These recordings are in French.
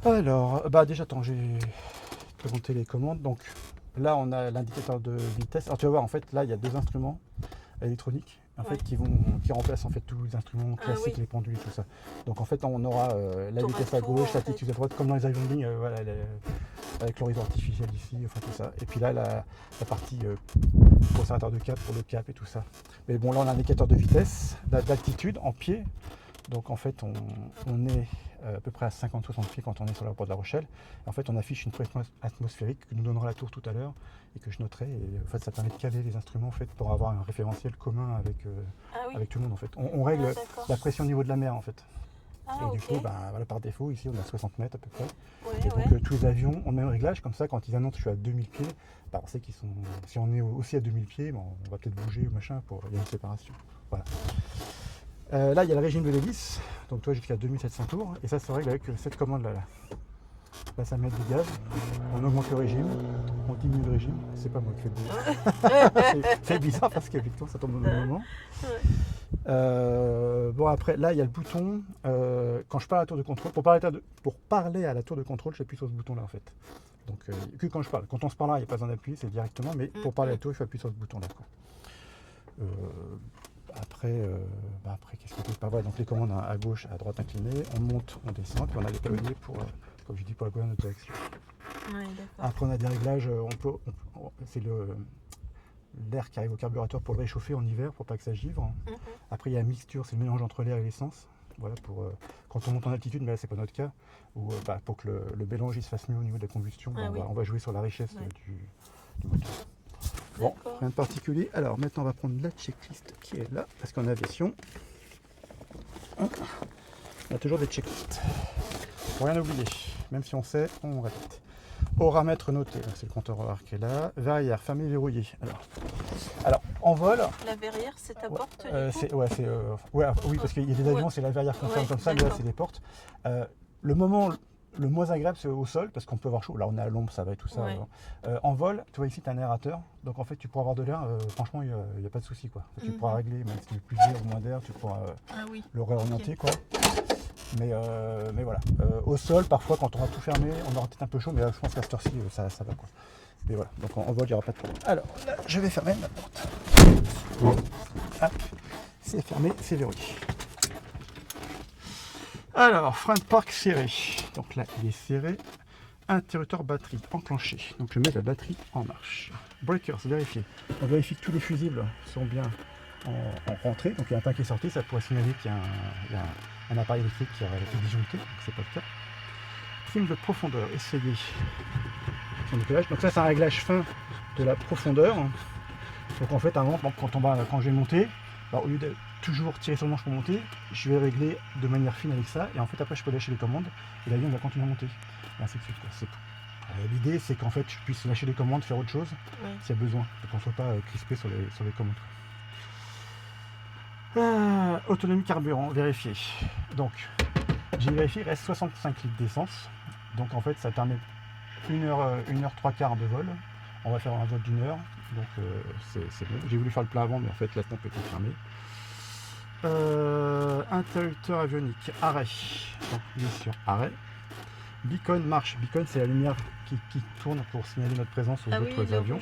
Alors, bah déjà, attends, j'ai présenté les commandes. Donc là, on a l'indicateur de vitesse. Alors tu vas voir, en fait, là, il y a deux instruments électroniques en fait, Ouais. qui remplacent en fait tous les instruments Ah classiques, oui. les pendules et tout ça. Donc en fait, on aura la T'auras vitesse à tout, gauche, en latitude fait. à droite, comme dans les avions de ligne, voilà, avec l'horizon artificiel ici, enfin tout ça. Et puis là, la partie conservateur de cap pour le cap et tout ça. Mais bon, là, on a un indicateur de vitesse, d'altitude en pied. Donc en fait, on est à peu près à 50-60 pieds quand on est sur l'aéroport de La Rochelle. Et en fait, on affiche une pression atmosphérique que nous donnera la tour tout à l'heure et que je noterai. Et en fait, ça permet de caler les instruments en fait, pour avoir un référentiel commun Ah oui. avec tout le monde. En fait. On Ah règle d'accord. la pression au niveau de la mer en fait. Ah Et du ok. coup, ben, voilà, par défaut, ici, on est à 60 mètres à peu près. Et Ouais, donc, ouais. tous les avions ont le même réglage. Comme ça, quand ils annoncent que je suis à 2000 pieds, ben, on sait qu'ils sont. Si on est aussi à 2000 pieds, bon, on va peut-être bouger ou machin pour. Il y a une séparation. Voilà. Là, il y a le régime de l'hélice, donc toi jusqu'à 2700 tours, et ça se règle avec cette commande là. Là, ça met du gaz, on augmente le régime, on diminue le régime, c'est pas moi qui fais le bruit. C'est bizarre parce qu'effectivement ça tombe au même moment. Bon, après, là, il y a le bouton, quand je parle à la tour de contrôle, pour parler à la tour de contrôle, j'appuie sur ce bouton là en fait. Donc, que quand je parle, quand on se parle là, il n'y a pas besoin d'appuyer, c'est directement, mais pour parler à la tour, il faut appuyer sur ce bouton là. Après, qu'est-ce qu'on peut pas voir? Donc les commandes à gauche, à droite inclinées, on monte, on descend, puis on a les paliers pour, comme je dis, pour la colonne de direction. Ouais, d'accord. Après, on a des réglages, c'est l'air qui arrive au carburateur pour le réchauffer en hiver, pour pas que ça givre. Après, il y a la mixture, c'est le mélange entre l'air et l'essence. Voilà, quand on monte en altitude, mais là, c'est pas notre cas, pour que le mélange il se fasse mieux au niveau de la combustion, on va jouer sur la richesse du moteur. Bon, rien de particulier. Alors maintenant on va prendre la checklist qui est là, parce qu'en aviation, on a toujours des checklists. Pour rien oublier, même si on sait, on répète. Horamètre noté, c'est le compteur horaire qui est là. Verrière, fermé, verrouillé. Alors en vol. La verrière, c'est ta porte Oui, parce qu'il y a des avions, c'est la verrière qu'on ferme comme ça, mais là c'est des portes. Le moment le moins agréable, c'est au sol, parce qu'on peut avoir chaud. Là, on est à l'ombre, ça va et tout ça. Ouais. En vol, tu vois ici, tu as un aérateur. Donc, en fait, tu pourras avoir de l'air. Franchement, il n'y a pas de souci, quoi. Tu pourras régler, même si tu veux plus d'air ou moins d'air, tu pourras le réorienter, quoi. Mais voilà. Au sol, parfois, quand on aura tout fermé, on aura peut-être un peu chaud, mais là, je pense qu'à cette heure-ci, ça va, quoi. Mais voilà. Donc, en vol, il n'y aura pas de problème. Alors, là, je vais fermer ma porte. Hop. C'est fermé, c'est verrouillé. Alors, frein de parc serré. Donc là, il est serré. Interrupteur batterie enclenché. Donc je mets la batterie en marche. Breakers, vérifier. On vérifie que tous les fusibles sont bien en rentrée. Donc il y a un pain qui est sorti, ça pourrait signaler qu'il y a un appareil électrique qui aurait été disjoncté. Donc c'est pas le cas. Trim de profondeur, essayer son décollage. Donc ça, c'est un réglage fin de la profondeur. Donc en fait, avant, quand je vais monter, au lieu de toujours tirer sur le manche pour monter, je vais régler de manière fine avec ça, et en fait après je peux lâcher les commandes, et l'avion va continuer à monter, et ainsi de suite. L'idée c'est qu'en fait je puisse lâcher les commandes, faire autre chose, s'il y a besoin, et qu'on ne soit pas crispé sur les commandes. Autonomie carburant, vérifier. Donc, j'ai vérifié, il reste 65 litres d'essence, donc en fait ça permet 1h 3 quarts de vol. On va faire un vol d'1 heure, donc c'est bon. J'ai voulu faire le plein avant, mais en fait la pompe est fermée. Interrupteur avionique, arrêt. Donc il est sur arrêt. Beacon marche. Beacon, c'est la lumière qui tourne pour signaler notre présence aux autres avions.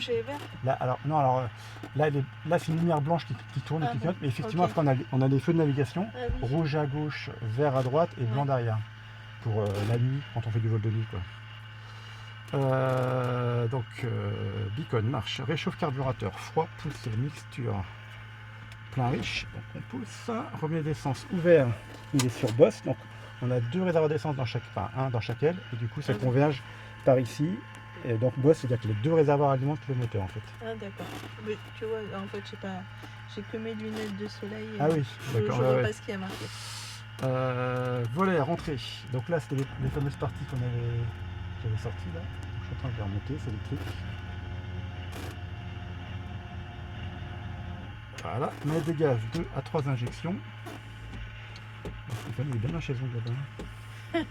Là, c'est une lumière blanche qui tourne et qui clignote. Mais effectivement, après, on a les feux de navigation, rouge à gauche, vert à droite et blanc derrière. Pour la nuit, quand on fait du vol de nuit, quoi. Beacon marche, réchauffe carburateur, froid poussé, mixture, plein riche, donc on pousse, remet d'essence ouvert, il est sur Boss, donc on a 2 réservoirs d'essence un dans chaque aile, et du coup ça converge par ici, et donc Boss, c'est-à-dire que les 2 réservoirs alimentent le moteur en fait. Ah d'accord, mais tu vois, en fait j'ai que mes lunettes de soleil, ah oui, d'accord, je vois pas ce qu'il y a marqué. Volet, rentrée, donc là c'était les fameuses parties qu'on avait sorties là. Je suis en train de les remonter, c'est électrique. Voilà, mettre des gaz 2 à 3 injections. Stéphane, il est bien dans la chaise là-bas.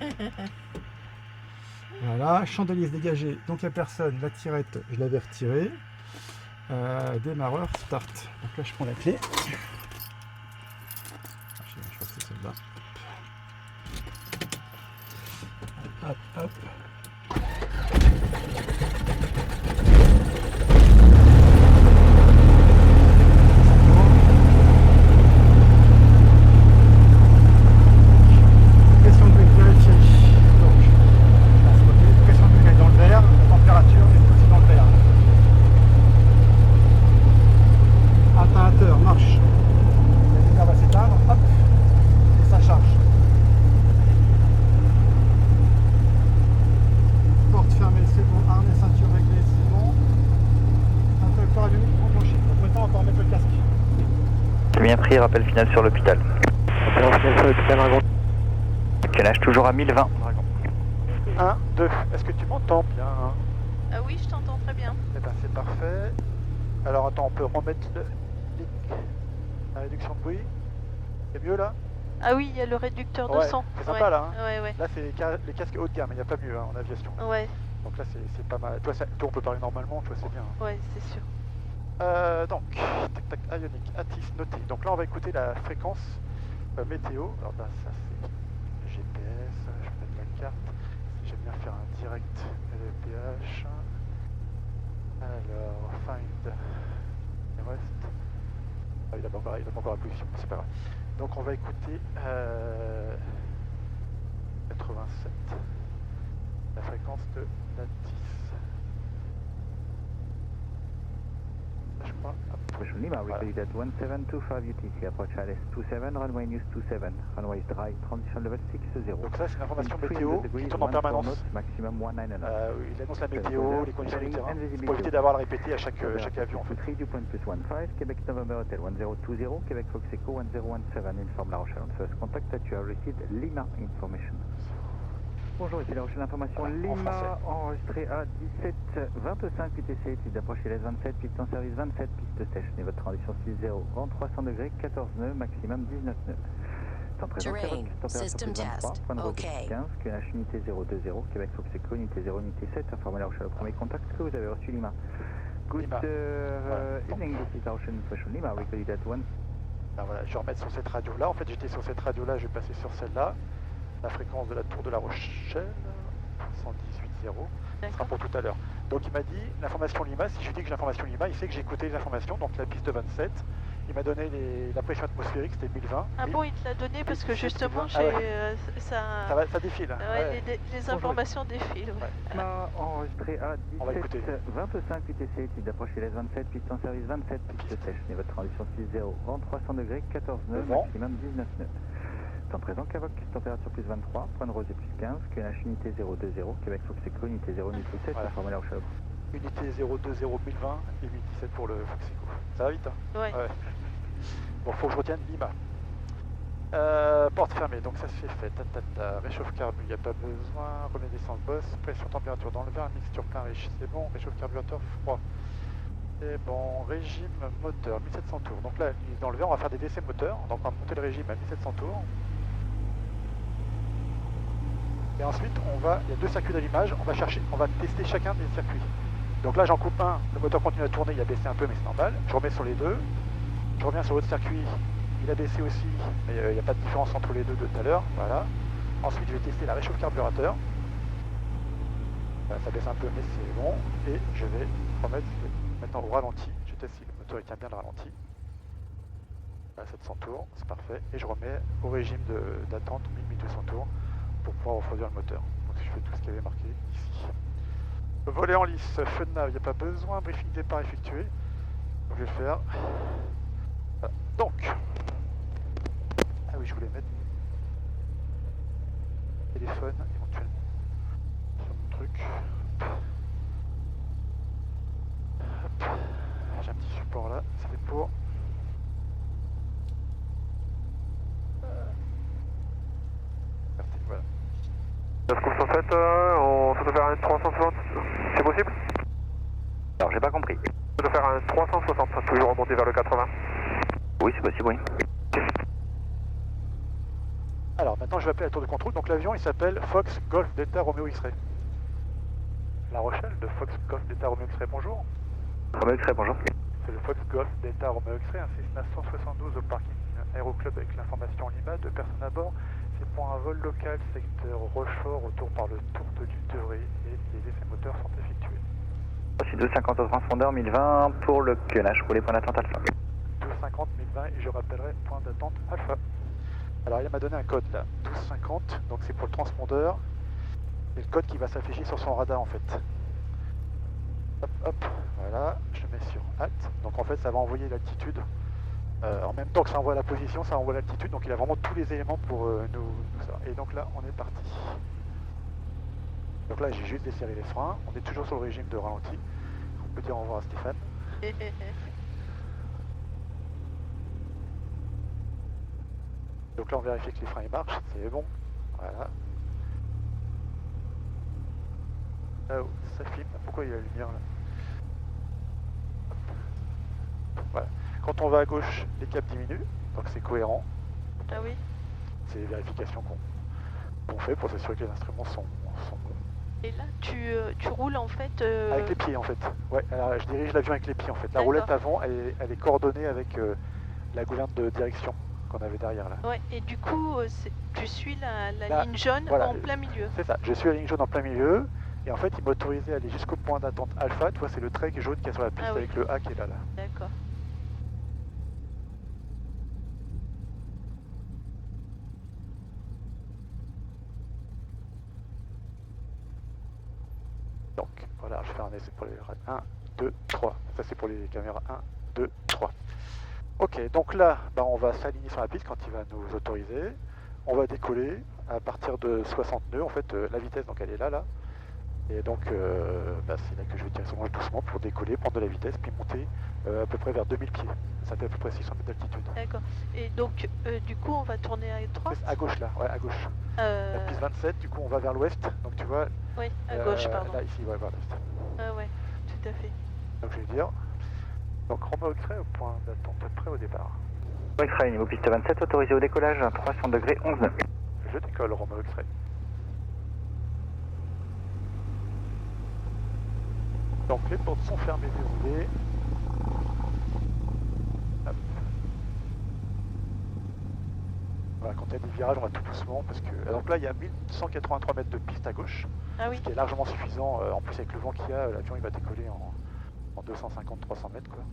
Voilà, chandelier se dégager. Donc la personne, la tirette, je l'avais retirée. Démarreur, start. Donc là, je prends la clé. Je crois que c'est celle-là. Hop, hop. Pression de l'huile vérifiée. Donc, à ce côté, pression de l'huile est dans le vert, la température est aussi dans le vert. Alternateur marche. La lumière va s'éteindre, hop, et ça charge. Porte fermée, c'est bon. Harnais, ceinture réglée, c'est bon. Interrupteur avionique enclenché. Donc maintenant, on va remettre le casque. J'ai bien pris, rappel final sur l'hôpital. Rappel final sur l'hôpital Dragon. Calage toujours à 1020, Dragon. 1, 2. Est-ce que tu m'entends bien? Ah oui, je t'entends très bien. Eh ben, c'est parfait. Alors attends, on peut remettre la réduction de bruit. C'est mieux là? Ah oui, il y a le réducteur de Ouais, son. c'est sympa, là, hein. Ouais. Là, c'est les casques haut de gamme, il n'y a pas mieux en aviation. Ouais, Donc là, c'est pas mal. Toi, on peut parler normalement, toi, c'est bien. ouais, c'est sûr. Donc, tac tac, Ioniq, Atis, noté. Donc là, on va écouter la fréquence météo. Alors là, ça c'est GPS, je vais mettre la carte. J'aime bien faire un direct LPH. Alors, find rest. Ah, il a pas encore la position, c'est pas grave. Donc on va écouter 87, la fréquence de l'Atis. Je crois. Operation Lima, repeat at 1725 UTC, approach Alice 27, runway news 27, runway is dry, transition level 60. Donc ça c'est une information météo qui tourne en permanence. Maximum 199. Il annonce la météo, les conditions du terrain, pour éviter d'avoir à le répéter à chaque avion en fait. 3 point plus 15, Québec November Hotel 1020, Québec Fox Echo 1017, informe La Rochelle on first contact that you have received Lima information. Bonjour, ici La Rochelle Information Lima, enregistré à 17h25 UTC, type d'approche LS27, piste en service 27, piste sèche, niveau de transition 60, vent 300 degrés, 14 nœuds, maximum 19 nœuds. Temps présent, Terrain, température system plus 23, test, point de repos OK. 15, QNH unité 020, Québec Fox Echo, unité 0, unité 7, informez La Rochelle au premier contact que vous avez reçu Lima. Good Lima. evening, this is La Rochelle Information Lima, recorded at 1. Alors voilà, je vais remettre sur cette radio là. En fait, j'étais sur cette radio là, je vais passer sur celle-là. La fréquence de la tour de La Rochelle, 118.0, ce sera pour tout à l'heure. Donc il m'a dit l'information Lima, si je lui dis que j'ai l'information Lima, il sait que j'ai écouté les informations, donc la piste de 27. Il m'a donné la pression atmosphérique, c'était 1020. Ah bon, il te l'a donné parce que justement, Ah ouais. j'ai Ça défile. ouais, les informations défilent. Ouais. Lima, enregistré à On va écouter. 17h25 UTC, type d'approche LS27, piste en service 27, piste sèche, niveau de transition 60, vent 300 degrés, 14 nœuds, vent. maximum 19 nœuds. Temps présent, Cavoc, température plus 23, point de rosée plus 15, QNH unité 020, Québec Fox Echo, unité 0, unité 7, Voilà. informez La Rochelle. Unité 020 1020 et 817 pour le Foxico. Ça va vite, hein? Ouais. Bon, faut que je retienne Lima. Porte fermée, donc ça se fait. Réchauffe carbu, il n'y a pas besoin. Remet d'essence boss. Pression température dans le verre, mixture plein riche, c'est bon. Réchauffe carburateur froid. C'est bon. Régime moteur, 1700 tours. Donc là, dans le verre, on va faire des décès moteurs. Donc on va monter le régime à 1700 tours. Et ensuite, il y a deux circuits d'allumage. On va tester chacun des circuits. Donc là, j'en coupe un. Le moteur continue à tourner, il a baissé un peu, mais c'est normal. Je remets sur les deux. Je reviens sur l'autre circuit, il a baissé aussi, mais il n'y a pas de différence entre les deux de tout à l'heure, voilà. Ensuite je vais tester la réchauffe carburateur. Ça baisse un peu mais c'est bon. Et je vais remettre maintenant au ralenti, je teste si le moteur il tient bien le ralenti. À 700 tours, c'est parfait. Et je remets au régime d'attente 1200 tours pour pouvoir refroidir le moteur. Donc je fais tout ce qui avait marqué ici. Volet en lice, feu de nav, il n'y a pas besoin, briefing départ effectué. Donc je vais le faire. Voilà. Donc, ah oui, je voulais mettre mon téléphone éventuellement sur mon truc. Hop. J'ai un petit support là, ça fait pour. Merci, voilà. Est-ce qu'on s'en fait, on peut faire un 360, c'est possible? Alors, j'ai pas compris. On peut faire un 360, toujours remonter vers le 80. Oui, c'est possible, oui. Alors maintenant je vais appeler la tour de contrôle. Donc l'avion il s'appelle Fox Golf Delta Romeo X-Ray. La Rochelle de Fox Golf Delta Romeo X-Ray, bonjour. Romeo X-Ray, bonjour. C'est le Fox Golf Delta Romeo X-Ray, un Cessna 172 au parking Aéroclub avec l'information Lima, 2 personnes à bord, c'est pour un vol local, secteur Rochefort, retour par le tour de l'île de Ré, et les essais moteurs sont effectués. Reçu 250 au transpondeur 1020 pour le QNH, pour les points d'attente alpha. 1250, 1020, et je rappellerai point d'attente alpha. Alors il m'a donné un code là, 1250, donc c'est pour le transpondeur. C'est le code qui va s'afficher sur son radar en fait. Hop, hop, voilà, je mets sur Alt. Donc en fait ça va envoyer l'altitude. En même temps que ça envoie la position, ça envoie l'altitude. Donc il a vraiment tous les éléments pour nous ça. Et donc là on est parti. Donc là j'ai juste desserré les freins. On est toujours sur le régime de ralenti. On peut dire au revoir à Stéphane. Donc là on vérifie que les freins ils marchent. C'est bon. Voilà. Oh, ça filme. Pourquoi il y a la lumière là? Voilà. Quand on va à gauche, les caps diminuent, donc c'est cohérent. Ah oui. C'est les vérifications qu'on fait pour s'assurer que les instruments sont bons. Et là, tu roules en fait. Avec les pieds en fait. Ouais, alors je dirige l'avion avec les pieds en fait. La D'accord. roulette avant, elle est coordonnée avec la gouverne de direction qu'on avait derrière là. Ouais, et du coup, tu suis la Là, ligne jaune voilà. en plein milieu. C'est ça, je suis à la ligne jaune en plein milieu. Et en fait, il m'a autorisé à aller jusqu'au point d'attente alpha. Tu vois, c'est le trait jaune qui est sur la piste Ah oui. avec le A qui est là. D'accord. Donc voilà, je vais faire un essai pour les 1, 2, 3. Ça c'est pour les caméras 1, 2, 3. Ok, donc là, bah, on va s'aligner sur la piste quand il va nous autoriser. On va décoller à partir de 60 nœuds. En fait, la vitesse, donc elle est là. Et donc, bah, c'est là que je vais directement doucement pour décoller, prendre de la vitesse, puis monter à peu près vers 2000 pieds. Ça fait à peu près 600 mètres d'altitude. D'accord. Et donc, du coup, on va tourner à droite. À gauche là, ouais, à gauche. La piste 27, du coup, on va vers l'ouest. Donc tu vois. Oui, à gauche, pardon. Là, ici, ouais, vers l'est. Ah ouais, tout à fait. Donc je vais dire. Donc Romeo X-Ray au point d'attente prêt au départ. X-Ray, niveau piste 27, autorisé au décollage à 300 degrés 11 nœuds. Je décolle Romeo X-Ray. Donc les portes sont fermées, verrouillées. Hop. Voilà, quand il y a des virages, on va tout doucement parce que. Donc là, il y a 1183 mètres de piste à gauche, Ah oui. ce qui est largement suffisant. En plus, avec le vent qu'il y a, l'avion il va décoller en 250-300 mètres, quoi.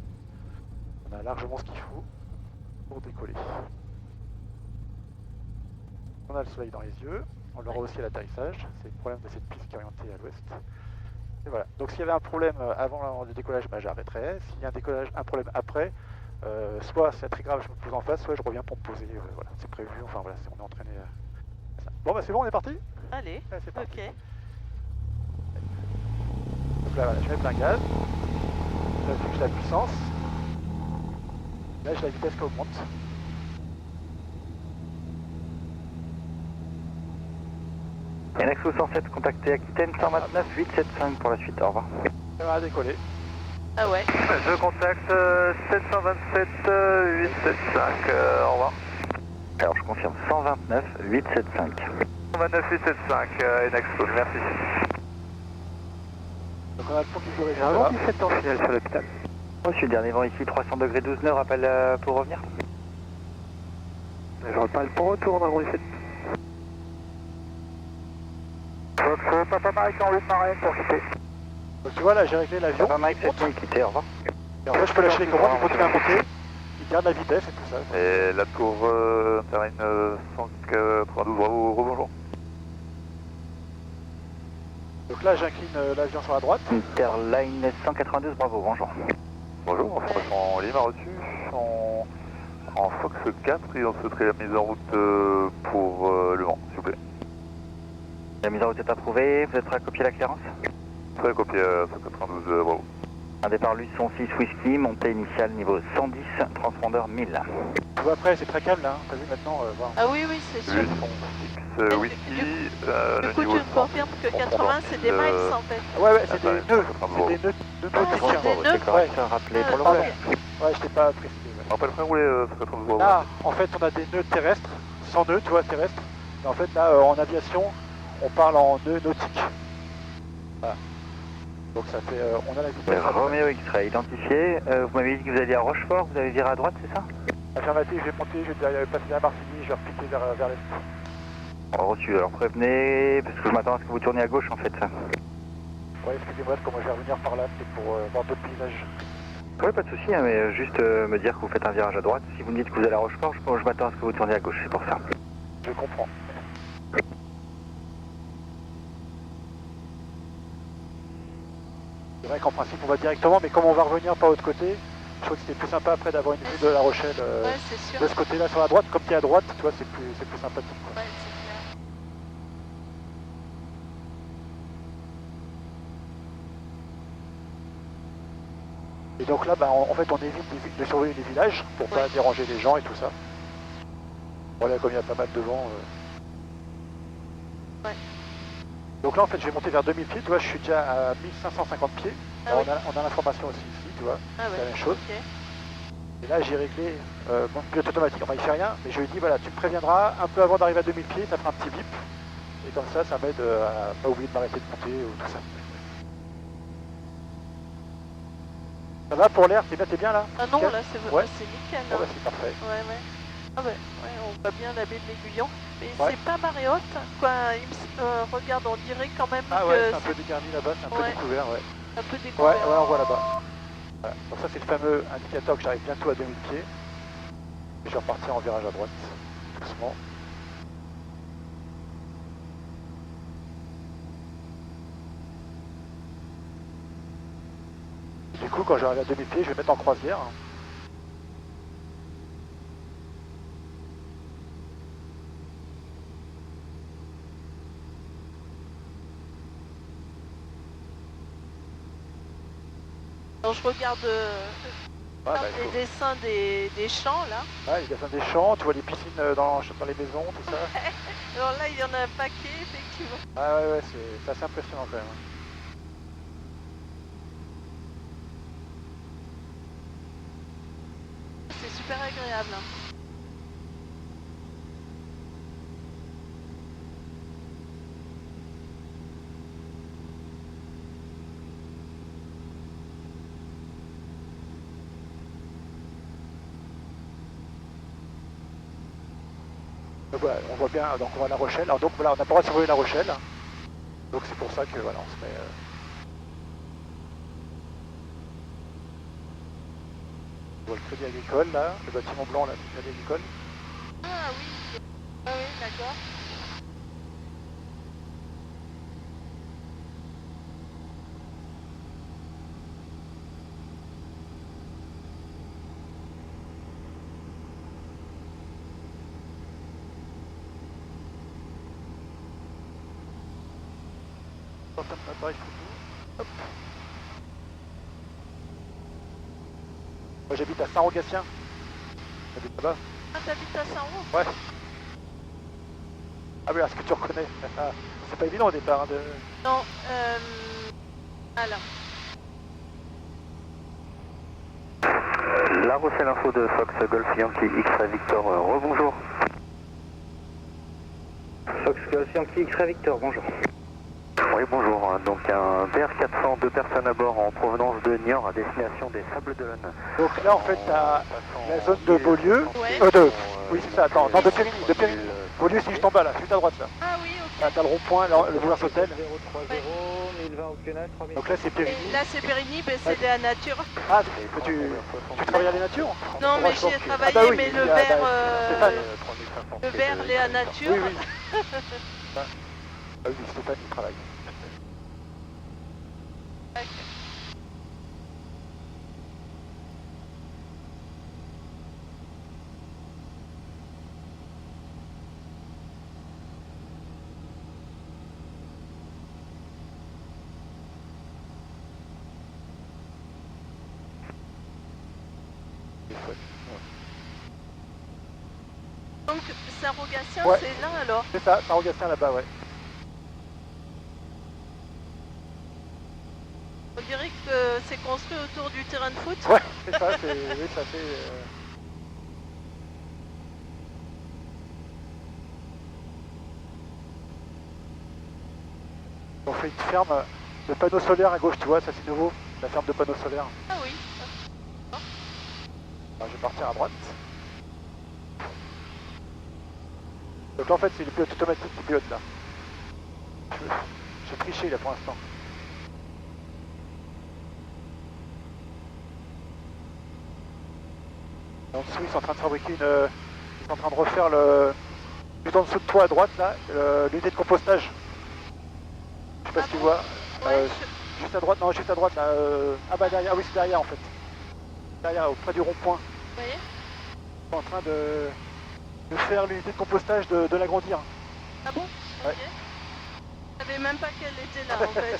On a largement ce qu'il faut pour décoller. On a le soleil dans les yeux, on l'aura aussi à l'atterrissage, c'est le problème de cette piste qui est orientée à l'ouest. Et voilà, donc s'il y avait un problème avant le décollage, bah, j'arrêterais. S'il y a un problème après, soit c'est très grave, je me pose en face, soit je reviens pour me poser, voilà, c'est prévu, enfin voilà, on est entraîné à ça. Bon bah c'est bon, on est parti. Allez, Ouais, c'est parti. ok. Donc là voilà, je mets plein gaz, j'affiche la puissance, là j'ai la vitesse qui augmente. NX 107, contacté Aquitaine 129 875 pour la suite, au revoir. Ça va décoller. Ah ouais. Je contacte 727 875, au revoir. Alors je confirme 129 875. 129 875, NX, merci. Donc on a le pont qui corrige avant 17 ans final sur l'hôpital. Reçu, dernier vent ici, 300 degrés 12 nœuds, rappel pour revenir. Je repars le pont retour, on a 17. Donc Papa Mike en route marraine pour quitter. Donc tu vois là j'ai réglé l'avion. Papa Mike 7000 quitté, au revoir. Et en fait je peux lâcher les commandes, il continue à monter, il garde la vitesse et tout ça. Et la tour Interline 192, bravo, rebonjour. Donc là j'incline l'avion sur la droite. Interline 192, bravo, bonjour. Bonjour, information Lima reçue en Fox 4 et on souhaiterait la mise en route pour Le Mans, s'il vous plaît. La mise en route est approuvée, vous êtes prêt à copier la clairance? Très copié 192, bravo. Un départ Luçon 6 Whisky, montée initiale niveau 110, transpondeur 1000. Tu vois après c'est très calme là, t'as vu maintenant, voilà. Ah oui, oui, c'est sûr. Luçon 6 Whisky, Du coup, tu me confirmes que 80 c'est des miles en fait. Ouais, c'est des nœuds, c'est des nœuds Ah, nautiques. c'est des nœuds. Ouais, Rappelez pour le Ah, relais. ok. ouais, je t'ai pas précisé. Ouais. Rappel frère rouler 192, Là, en fait, on a des nœuds terrestres, sans nœuds, tu vois, terrestres. Et en fait, là, en aviation, on parle en nœuds nautiques. Voilà. Donc ça fait, on a la vitesse. Romeo X-Ray identifié. Vous m'avez dit que vous alliez à Rochefort, vous avez viré à droite, c'est ça? Affirmatif, je vais monter, je vais passer à Martigny, je vais repiquer vers l'est. Reçu, alors prévenez, parce que je m'attends à ce que vous tourniez à gauche en fait. Ouais, excusez-moi, parce que moi je vais revenir par là, c'est pour voir d'autres paysages. Ouais, pas de souci, hein, mais juste me dire que vous faites un virage à droite. Si vous me dites que vous allez à Rochefort, je m'attends à ce que vous tourniez à gauche, c'est pour ça. Je comprends. C'est vrai qu'en principe on va directement, mais comme on va revenir par l'autre côté, je trouve que c'était plus sympa après d'avoir une vue de La Rochelle Ouais, c'est sûr. de ce côté-là sur la droite. Comme tu es à droite, tu vois, c'est plus sympathique. Quoi. Ouais, c'est clair. Et donc là, bah, en fait, on évite de surveiller les villages pour pas déranger les gens et tout ça. Voilà, comme il y a pas mal de vent. Ouais. Donc là, en fait, je vais monter vers 2000 pieds. Tu vois, je suis déjà à 1550 pieds. Ah Alors, oui. on a l'information aussi ici, tu vois. Ah C'est ouais. la même chose. Ok. Et là, j'ai réglé mon pilote automatique. Enfin, il fait rien, mais je lui ai dit, voilà, tu me préviendras un peu avant d'arriver à 2000 pieds, ça fera un petit bip. Et comme ça m'aide à pas oublier de m'arrêter de monter ou tout ça. Ça va pour l'air, t'es bien là? Ah non, Nickel. là c'est Ouais. nickel. Bon, Hein. bah, c'est parfait. Ouais, ouais. Ah ouais, ouais, on voit bien la baie de l'Aiguillon. Mais Ouais. c'est pas marée haute, quoi. Regarde, on dirait quand même Ah que ouais, c'est un peu dégarni là-bas, c'est un peu Ouais. découvert, ouais. un peu Ouais, découvert. ouais, on voit là-bas. Voilà. Donc ça, c'est le fameux indicateur que j'arrive bientôt à 2000 pieds. Et je vais repartir en virage à droite, doucement. Du coup, quand j'arrive à 2000 pieds, je vais mettre en croisière. Alors, je regarde Ouais, bah, les dessins des champs là. ouais, il y a des champs, tu vois les piscines dans les maisons, tout ça. Alors là, il y en a un paquet, effectivement. Ah ouais, ouais, c'est assez impressionnant quand même. C'est super agréable. Hein. Donc, voilà, on voit bien, donc on va à La Rochelle. Alors donc voilà, on n'a pas le droit de survoler La Rochelle. Donc c'est pour ça que voilà, on se met... On voit le Crédit Agricole là, le bâtiment blanc là, c'est le Crédit Agricole. Ah oui. Ah oui, d'accord. Appareil photo. Hop. Moi j'habite à Saint-Rogatien. J'habite là-bas. Ah, t'habites à Saint-Roch? Ouais. Ah oui, est-ce que tu reconnais? C'est pas évident au départ hein, de... Non, alors. La Rochelle Info de Fox Golf Yankee X-Ray Victor, rebonjour. Fox Golf Yankee X-Ray Victor, bonjour. Oui, bonjour. Donc un DR400, 2 personnes à bord en provenance de Niort à destination des Sables d'Olonne. Donc là en fait t'as la zone de Beaulieu. Ouais. Oui c'est ça, attends, non de Périgny, de Périgny. Beaulieu c'est juste en bas là, juste à droite là. Ah oui, ok. Là, t'as le rond-point, le boulevard Sautel. 030, 1020 au Quenet, 3000. Donc là c'est Et Périgny. là, c'est Périgny, ben, c'est de la nature. Ah, tu travailles à la nature? Non, mais j'y ai travaillé, mais le verre, le verre, la nature. Oui, oui. Ah oui, Stéphane il travaille. Ok. Donc, Saint-Rogatien, Ouais. c'est là alors? C'est ça, Saint-Rogatien là-bas, ouais. On dirait que c'est construit autour du terrain de foot. Ouais, c'est ça, oui, ça fait... On fait une ferme de panneaux solaires à gauche, tu vois, ça c'est nouveau, la ferme de panneaux solaires. Ah oui. Alors, je vais partir à droite. Donc là en fait c'est le pilote automatique qui pilote là. J'ai triché là pour l'instant. En dessous ils sont en train de fabriquer une... ils sont en train de refaire le... Juste en dessous de toi à droite là, l'unité de compostage. Je sais pas si tu vois. Ouais, Juste à droite, non juste à droite là. Ah bah derrière, ah oui c'est derrière en fait. Derrière, auprès du rond-point. vous voyez? Ils sont en train de faire l'unité de compostage, de l'agrandir. Ah bon? Ouais. Ok. Je savais même pas qu'elle était là en fait.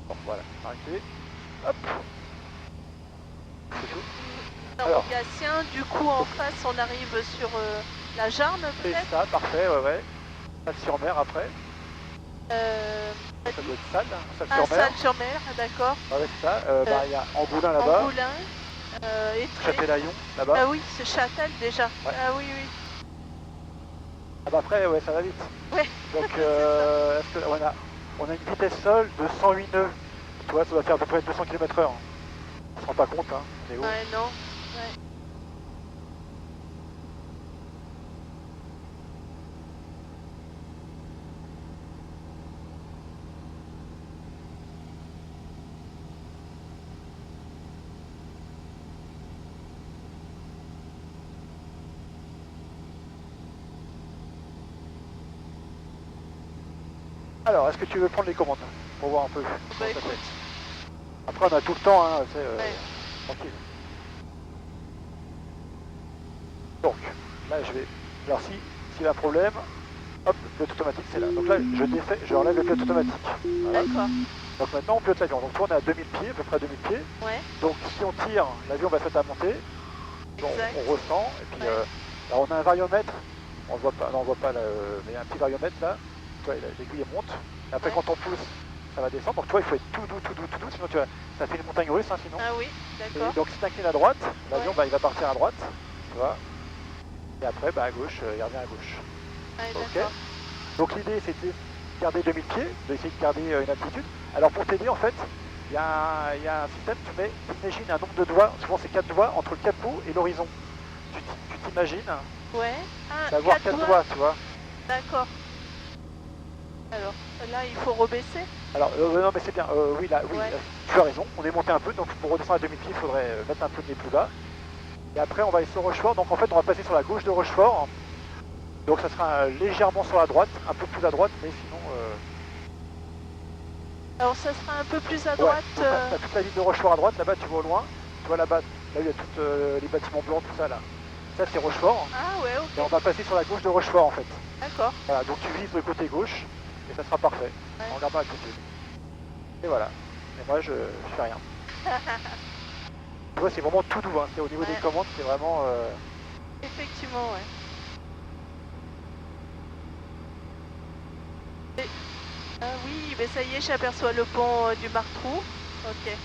Bon voilà, arrêtez. Hop. C'est tout. Alors, Gatien, du coup en face on arrive sur la Jarne Et peut-être. ça, parfait, ouais. Salle sur mer après. Ça Ça doit être salle, hein, salle Ah, sur mer. Salle sur mer, d'accord. Ouais, c'est ça. Bah, il y a Angoulin là-bas. Angoulin, Étré. Châtelaillon là-bas. Ah oui, c'est Châtel déjà. Ouais. Ah oui, oui. Ah bah après, ouais, ça va vite. Ouais. Donc, est-ce que on a une vitesse sol de 108 nœuds. Tu vois, ça doit faire à peu près 200 km/h. On se rend pas compte, hein. C'est haut. Ouais, non. Ouais. Alors, est-ce que tu veux prendre les commandes pour voir un peu comment ça écoute. fait. Après, on a tout le temps, hein, c'est Ouais. tranquille. Donc, là, je vais... Alors, s'il y a un problème, hop, le pilote automatique, c'est là. Donc là, je enlève le pilote automatique. Voilà. D'accord. Donc maintenant, on pilote l'avion. Donc, on est à 2000 pieds, à peu près à 2000 pieds. Ouais. Donc, si on tire, l'avion va se mettre à monter. Donc, Exact. on ressent. Et puis, Ouais. alors, on a un variomètre. On le voit pas, non, on voit pas, là, mais il y a un petit variomètre là. Tu vois, l'aiguille elle monte. Et après, Ouais. quand on pousse, ça va descendre. Donc, toi, il faut être tout doux. Sinon, tu vois, ça fait une montagne russe, hein, sinon. Ah oui, Et d'accord. donc, si tu inclines à droite, l'avion, Ouais. bah, il va partir à droite. Tu vois. Et après, bah, à gauche, il revient à gauche. Ouais, Ok. d'accord. Donc, l'idée, c'était de garder 2000 pieds, d'essayer de garder une altitude. Alors, pour t'aider, en fait, il y a un système, t'imagines un nombre de doigts, souvent c'est 4 doigts, entre le capot et l'horizon. Tu t'imagines Ouais. Ah, d'avoir 4 4 doigts, tu vois. D'accord. Alors, là, il faut rebaisser. Alors, non, mais c'est bien, oui, là, oui, Ouais. tu as raison, on est monté un peu, donc pour redescendre à 2000 pieds, il faudrait mettre un peu de nez plus bas. Et après, on va aller sur Rochefort, donc en fait, on va passer sur la gauche de Rochefort. Donc, ça sera légèrement sur la droite, un peu plus à droite, mais sinon... Alors, ça sera un peu plus à Ouais, droite. donc t'as toute la ville de Rochefort à droite, là-bas, tu vois au loin. Tu vois là-bas, là, il y a tous les bâtiments blancs, tout ça, là. Ça, c'est Rochefort. Ah ouais, Et on ok. va passer sur la gauche de Rochefort, en fait. D'accord. Voilà, donc tu vises le côté gauche, et ça sera parfait, Ouais. en regardant à côté. Et voilà. Et moi, je fais rien. Tu vois, c'est vraiment tout doux, hein. C'est au niveau Ouais. des commandes, c'est vraiment... Effectivement, ouais. Ah oui, mais ça y est, j'aperçois le pont du Martrou. Ok.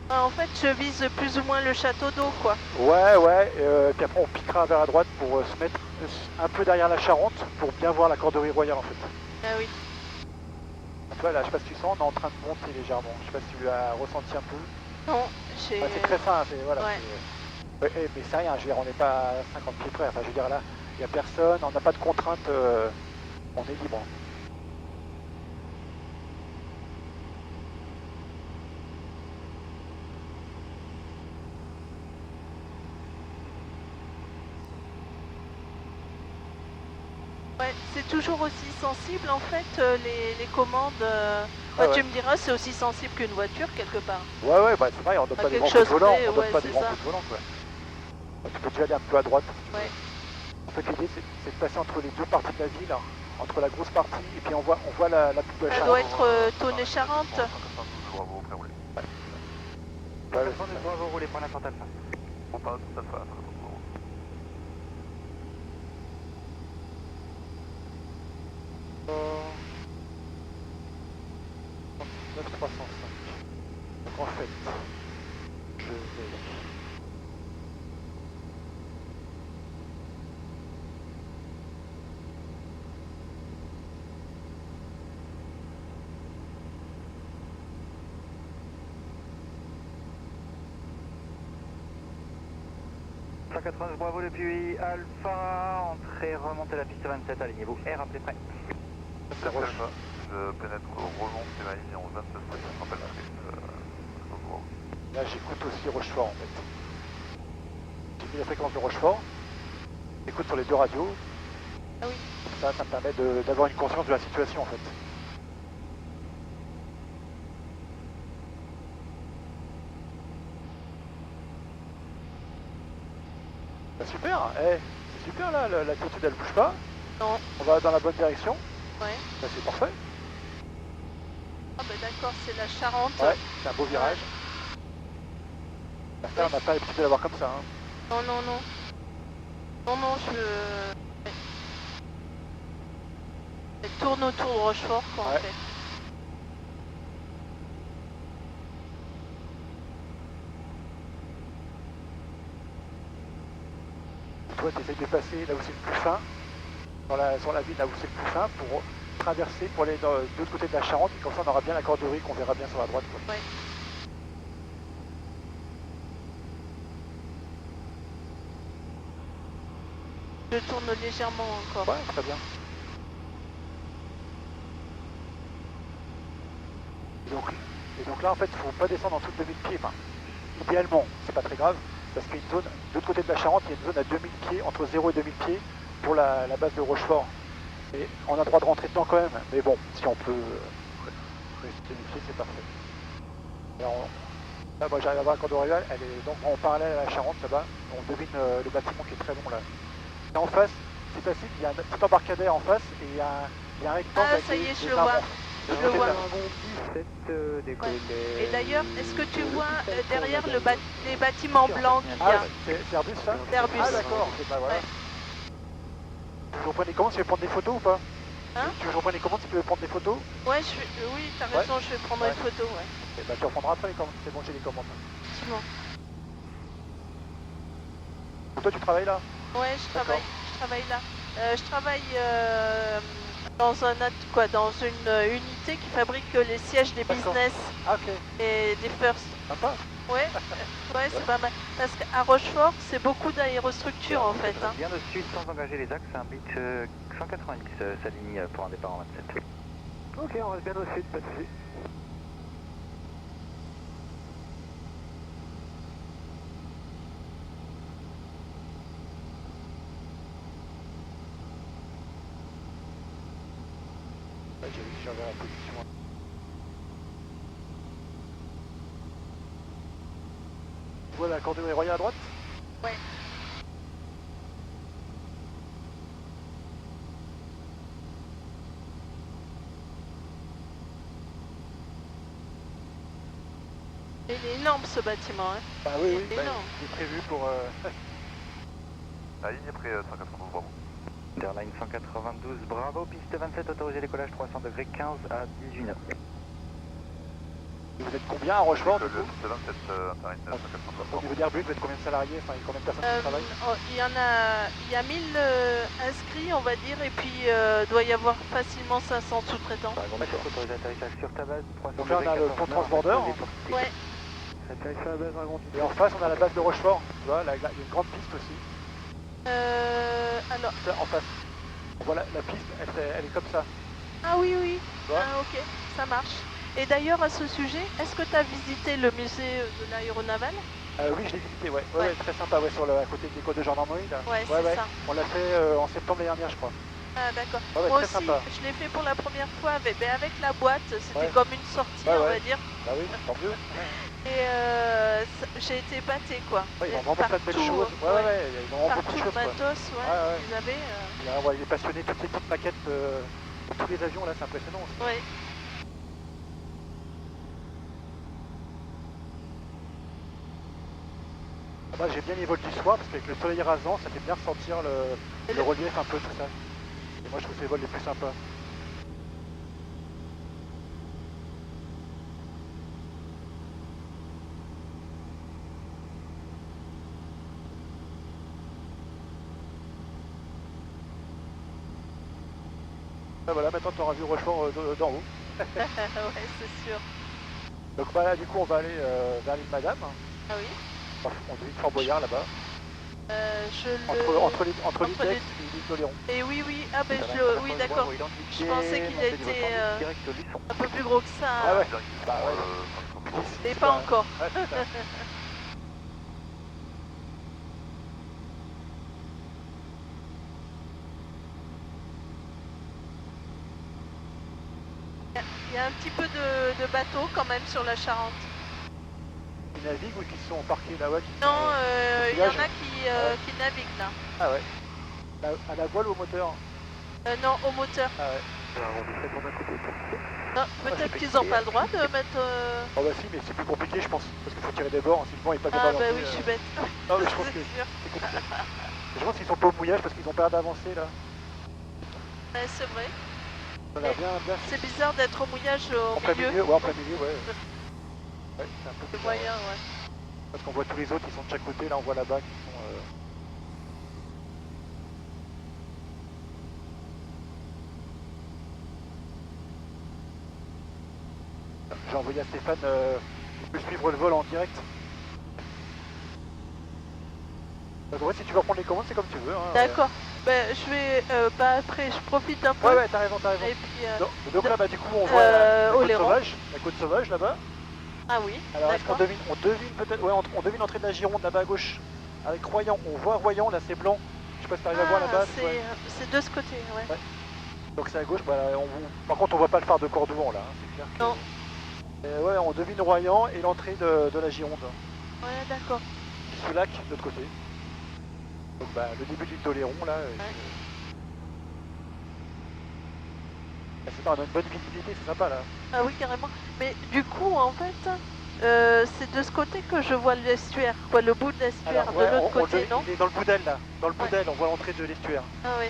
Ah, en fait, je vise plus ou moins le château d'eau, quoi. Ouais, puis après on piquera vers la droite pour se mettre un peu derrière la Charente, pour bien voir la corderie royale, en fait. Ah oui. Tu vois, là, je sais pas si tu sens, on est en train de monter légèrement. Je sais pas si tu l'as ressenti un peu. Non, j'ai... Ouais, c'est très fin, c'est voilà. Ouais. Mais c'est rien, je veux dire, on n'est pas à 50 pieds près. Enfin, je veux dire, là, il n'y a personne, on n'a pas de contraintes, on est libre. Ouais, c'est toujours aussi sensible, en fait, les commandes. Ah ouais. Tu me diras, c'est aussi sensible qu'une voiture, quelque part. Ouais, bah c'est vrai, on donne À pas des quelque grands coups de chose volant, près, on donne ouais, pas des c'est grands ça. coups de volant, quoi. Tu peux déjà aller un peu à droite, si tu veux. Ouais. En fait, l'idée, c'est de passer entre les deux parties de la ville, hein, entre la grosse partie, et puis on voit la boucle de la Ça Charente. doit être Tonnet-Charente. Bravo, prêt, roulé. Ouais, vous roulez pour n'importe alpha. On passe, ça fait. euh, 9305. Donc en fait, je vais 192 Bravo depuis Alpha, entrée, remontez la piste 27, alignez-vous et rappelez prêt. Je pénètre au Roland, c'est ma ligne en 29 je rappelle Là j'écoute aussi Rochefort en fait. J'ai mis la fréquence de Rochefort, j'écoute sur les deux radios. Ah oui. Ça me permet d'avoir une conscience de la situation en fait. Bah super, c'est super là, l'altitude elle bouge pas. Non. On va dans la bonne direction. Ouais. Bah, c'est parfait. Ah bah d'accord, c'est la Charente. Ouais, c'est un beau virage. La ferme, on n'a pas l'habitude de l'avoir comme ça. Hein. Non, non, non. Non, non, Elle tourne autour de Rochefort, quoi, Ouais. en fait. Toi, tu essaies de passer là où c'est le plus fin, sur la ville là où c'est le plus fin, pour traverser, pour aller de l'autre côté de la Charente, et comme ça on aura bien la corderie qu'on verra bien sur la droite. Quoi. Ouais. Je tourne légèrement encore. Ouais, très bien. Et donc là, en fait, il ne faut pas descendre en dessous de 2000 pieds. Enfin, idéalement, c'est pas très grave, parce qu'il y a une zone, de l'autre côté de la Charente, il y a une zone à 2000 pieds, entre 0 et 2000 pieds, pour la base de Rochefort. Et on a le droit de rentrer dedans quand même, mais bon, si on peut rester 2000 pieds, c'est parfait. Alors, là, moi j'arrive à voir la corde royale, elle est donc en parallèle à la Charente là-bas, on devine le bâtiment qui est très long là. Et en face, c'est facile, il y a un petit embarcadère en face, et il y a un rectangle Ah, avec ça y est, des je le arbres. vois. Je le vois. Ouais. Et d'ailleurs, est-ce que tu vois derrière les bâtiments blancs qu'il y Ah, a? c'est Airbus ça? C'est Airbus. Ah d'accord, ok, bah voilà. Ouais. Tu veux reprendre les commandes, tu veux prendre des photos ou pas? Hein? Tu veux reprendre les commandes si tu veux prendre des photos? Ouais, oui, t'as raison, je vais prendre une photo, ouais. Et bah tu reprendras après les commandes, c'est bon, j'ai les commandes. Effectivement. Donc toi tu travailles là? Ouais, je travaille là. Je travaille dans une unité qui fabrique les sièges des D'accord. business Ah ok, et des first. sympa. Ouais, ouais, c'est pas mal. Parce qu'à Rochefort, c'est beaucoup d'aérostructures en fait. Hein. Bien de suite sans engager les axes, un bit 190 s'aligne pour un départ en 27. Ok, on reste bien au sud, pas de soucis. Ouais, j'ai vu, j'avais la position. Tu vois la cordée royale à droite? Ouais. Il est énorme ce bâtiment. Hein. Bah oui, Il est bah, énorme. il est prévu pour... La ligne est près 192 Bravo. Airline 192 Bravo, piste 27, autorisé décollage 300 degrés 15 à 18 nœuds. Vous êtes combien à Rochefort du Le coup? piste 27 interline 192 Au niveau d'Airbus, vous êtes combien de salariés? Enfin, il y a combien de personnes qui travaillent? Il y a 1000 inscrits, on va dire, et puis doit y avoir facilement 500 sous-traitants. Autorisé atterrissage sur ta base 300 Donc là, on a le pont transbordeur. Ouais. Atterrissage à la base Dragon. Et en face, on a la base de Rochefort. Tu vois, il y a une grande piste aussi. Alors, Ça, en face. On voit la piste, elle est comme ça. ah oui, oui. Tu vois? Ah, ok, ça marche. Et d'ailleurs, à ce sujet, est-ce que tu as visité le musée de l'aéronaval? Oui, je l'ai visité, ouais. Ouais, très sympa, ouais, à côté de l'école de gendarmerie, là. Ouais, c'est ça. On l'a fait en septembre l'année dernière, je crois. Ah, d'accord. Ouais, Moi très aussi, sympa. je l'ai fait pour la première fois avec la boîte. C'était Ouais. comme une sortie, Ouais, on ouais. va dire. Bah oui, tant mieux. Et j'ai été épatée, quoi. Ouais, ils ont Et vraiment plein de belles partout, choses. Ouais, ils ont vraiment beaucoup Partout de le choses, quoi. matos, Ouais. ils avaient. Il est passionné, toutes les petites maquettes de tous les avions, là, c'est impressionnant aussi. Ouais. Moi, j'ai bien les vols du soir, parce qu'avec le soleil rasant, ça fait bien ressentir le relief un peu, tout ça. Et moi, je trouve que c'est les vols les plus sympas. Ah, voilà, maintenant, tu auras vu Rochefort d'en haut. Ouais, c'est sûr. Donc bah, là, du coup, on va aller vers l'île Madame. Ah oui. On devait Fort Boyard là-bas. Entre l'Itex et l'île d'Oléron. Et oui, ah ben oui, d'accord. Je pensais qu'il était un peu plus gros que ça. Ah ouais. Bah ouais. Mais pas encore. Ouais, c'est ça. Il y a un petit peu de bateaux quand même sur la Charente. Ils naviguent ou qui sont parqués là, ouais, Non, il y en a ouais. qui naviguent là. Ah ouais. À la voile ou au moteur? Non, au moteur. Ah ouais. Non, peut-être qu'ils n'ont pas le droit de mettre... Oh bah si, mais c'est plus compliqué je pense, parce qu'il faut tirer des bords, si le vent est pas Ah débalancé. bah oui, je suis bête. Non mais je pense que C'est sûr. c'est compliqué. Je pense qu'ils sont pas au mouillage parce qu'ils ont peur d'avancer là. Ouais, c'est vrai. Ça a l'air bien. C'est bizarre d'être au mouillage En au plein milieu. milieu, ouais, en plein milieu, ouais. Ouais, c'est un peu C'est bizarre, moyen, ouais. ouais. Parce qu'on voit tous les autres qui sont de chaque côté, là on voit là-bas qui sont... J'ai envoyé à Stéphane, il peut suivre le vol en direct. Donc ouais, si tu veux reprendre les commandes, c'est comme tu veux. Hein, D'accord. Ben, je vais... bah après, je profite un peu. Ouais, t'as raison. Et puis... Donc là, bah du coup, on voit la côte Oléron. sauvage, là-bas. Ah oui, Alors est-ce qu'on d'accord. devine peut-être, ouais, on devine l'entrée de la Gironde là-bas à gauche, avec Royan, on voit Royan, là c'est blanc, je sais pas si t'arrives à voir là-bas. Ouais. C'est de ce côté, ouais. Donc c'est à gauche, bah, par contre on voit pas le phare de Cordouan là, hein, c'est clair que... Non. Ouais, on devine Royan et l'entrée de la Gironde, Ouais, d'accord. ce lac de l'autre côté. Donc bah le début de l'île d'Oléron là, c'est pas, on a une bonne visibilité, c'est sympa là. Ah oui, carrément. Mais du coup, en fait, c'est de ce côté que je vois l'estuaire, quoi, le bout de l'estuaire, Alors, de l'autre côté, non? Il est dans le Boudel là, dans le Boudel, on voit l'entrée de l'estuaire. Ah oui.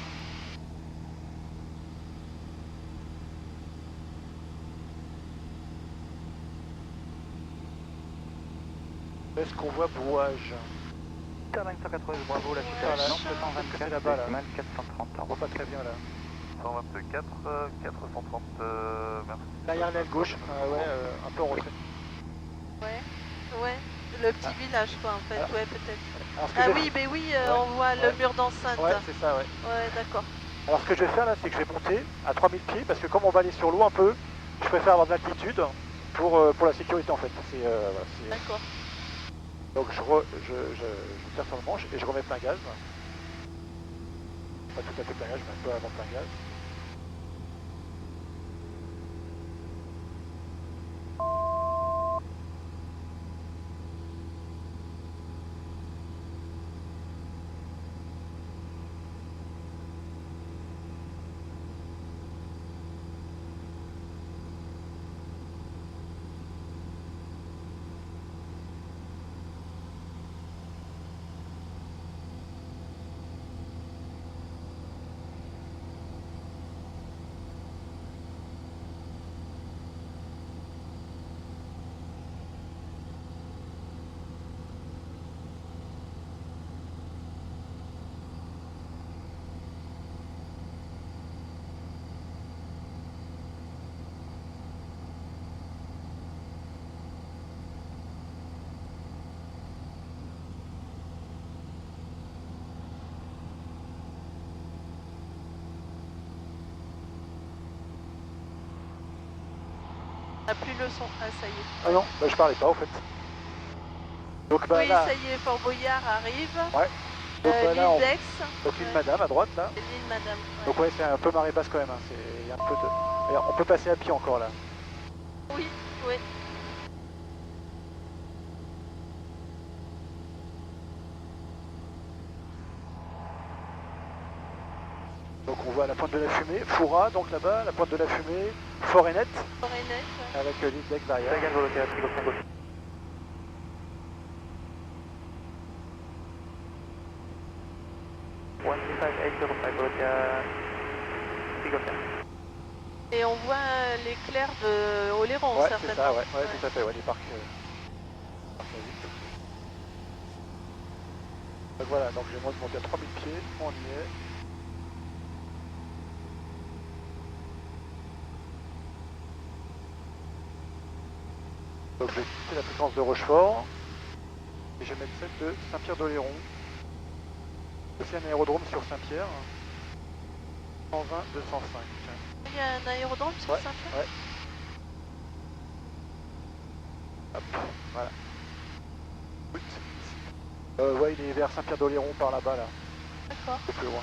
Est-ce qu'on voit Brouage? Terminal 180, bravo, la Ouais, super je- lance 224, c'est là-bas, là. décimal 430. On voit pas très bien là. 124, 430, merci. Derrière l'aile gauche, un peu en retrait. Ouais. Le petit village, quoi, en fait. Alors- Ouais, peut-être. Alors, ce que Ah je- oui, mais oui, Ouais, on voit le ouais. mur d'enceinte. Ouais, c'est ça, ouais. Ouais, d'accord. Alors ce que je vais faire là, c'est que je vais monter à 3000 pieds, parce que comme on va aller sur l'eau un peu, je préfère avoir de l'altitude pour la sécurité en fait. D'accord. Donc je tire sur le manche et je remets plein gaz. Pas tout à fait plein gaz, je mets un peu avant plein gaz. Ah, plus le son. Ah, ça y est. Ah non, bah, je parlais pas en fait. Donc bah Oui, là, ça y est, Fort Boyard arrive. ouais. Donc bah, là, L'île d'Aix. donc l'île Madame à droite là. Et l'île Madame. Ouais. Donc ouais, c'est un peu marée basse quand même. Hein. Il y a un peu de... Et on peut passer à pied encore là. Oui. Donc on voit la pointe de la fumée, Foura donc là-bas, la pointe de la fumée, Forenette Forenette. avec l'île d'Aix derrière. Dragan volontaire, Trigo 5 gauche. Et on voit l'éclair de Oléron, Ouais, c'est certainement. ça, ouais, tout à fait, ouais, les parcs. Donc voilà, donc je vais monter à 3000 pieds, on y est. Donc je vais quitter la fréquence de Rochefort et je vais mettre celle de Saint-Pierre d'Oléron. aussi un aérodrome sur Saint-Pierre. 120, 205. Il y a un aérodrome sur Ouais, Saint-Pierre? ouais. Hop, voilà. Ouais, il est vers Saint-Pierre-d'Oléron par là-bas, là. D'accord. Un peu plus loin.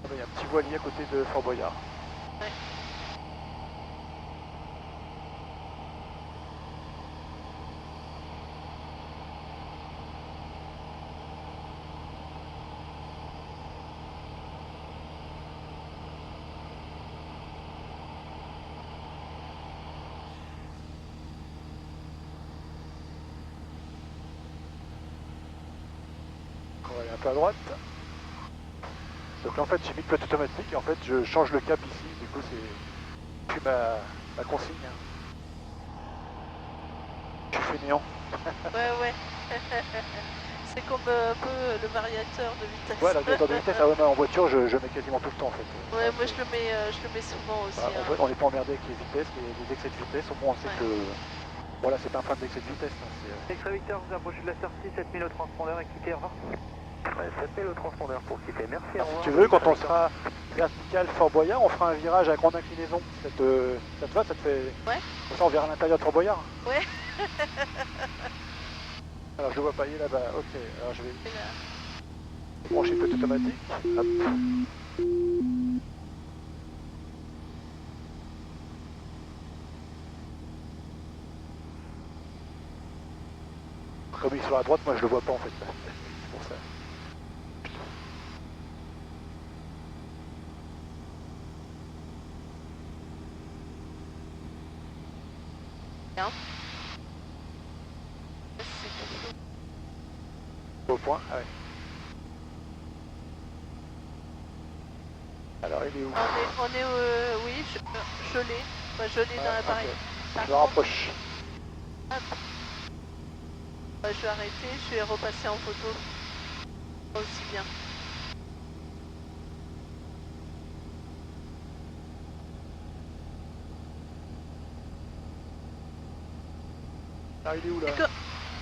Ah bah, il y a un petit voilier à côté de Fort Boyard. Ouais. On va aller un peu à droite. Donc là, en fait, j'ai mis le pilote automatique et en fait, je change le cap ici. Du coup, c'est plus ma consigne. Je suis fainéant. Ouais. C'est comme un peu le variateur de vitesse. Ouais, le régulateur de vitesse, ah ouais, mais en voiture, je mets quasiment tout le temps en fait. Ouais, moi je le mets souvent aussi. Voilà, hein. on n'est pas emmerdé avec les vitesses, les excès de vitesse. Au moins, on sait Ouais. que. Voilà, c'est pas un problème d'excès de vitesse. Hein, Extra Victor, vous approchez de la sortie, 7000 au transpondeur et quittez, au revoir. 7000 au transpondeur pour quitter, merci, au revoir. si tu veux, quand on sera vertical Fort Boyard, on fera un virage à grande inclinaison. Ça te va, ça te fait. Ouais. Comme ça, on verra l'intérieur de Fort Boyard. Ouais. Alors, je le vois pas, il est là-bas. Ok, alors je vais Et là, brancher le pilote automatique. Hop. Comme il est sur la droite, moi je le vois pas en fait. C'est pour ça. c'est tout. Au point, ah ouais. Alors il est où? On est oui, je l'ai. Bah, je l'ai dans l'appareil. Ok. Par Je me contre, rapproche. hop. Bah, je vais arrêter, je vais repasser en photo. Aussi bien. Ah il est où là? D'accord.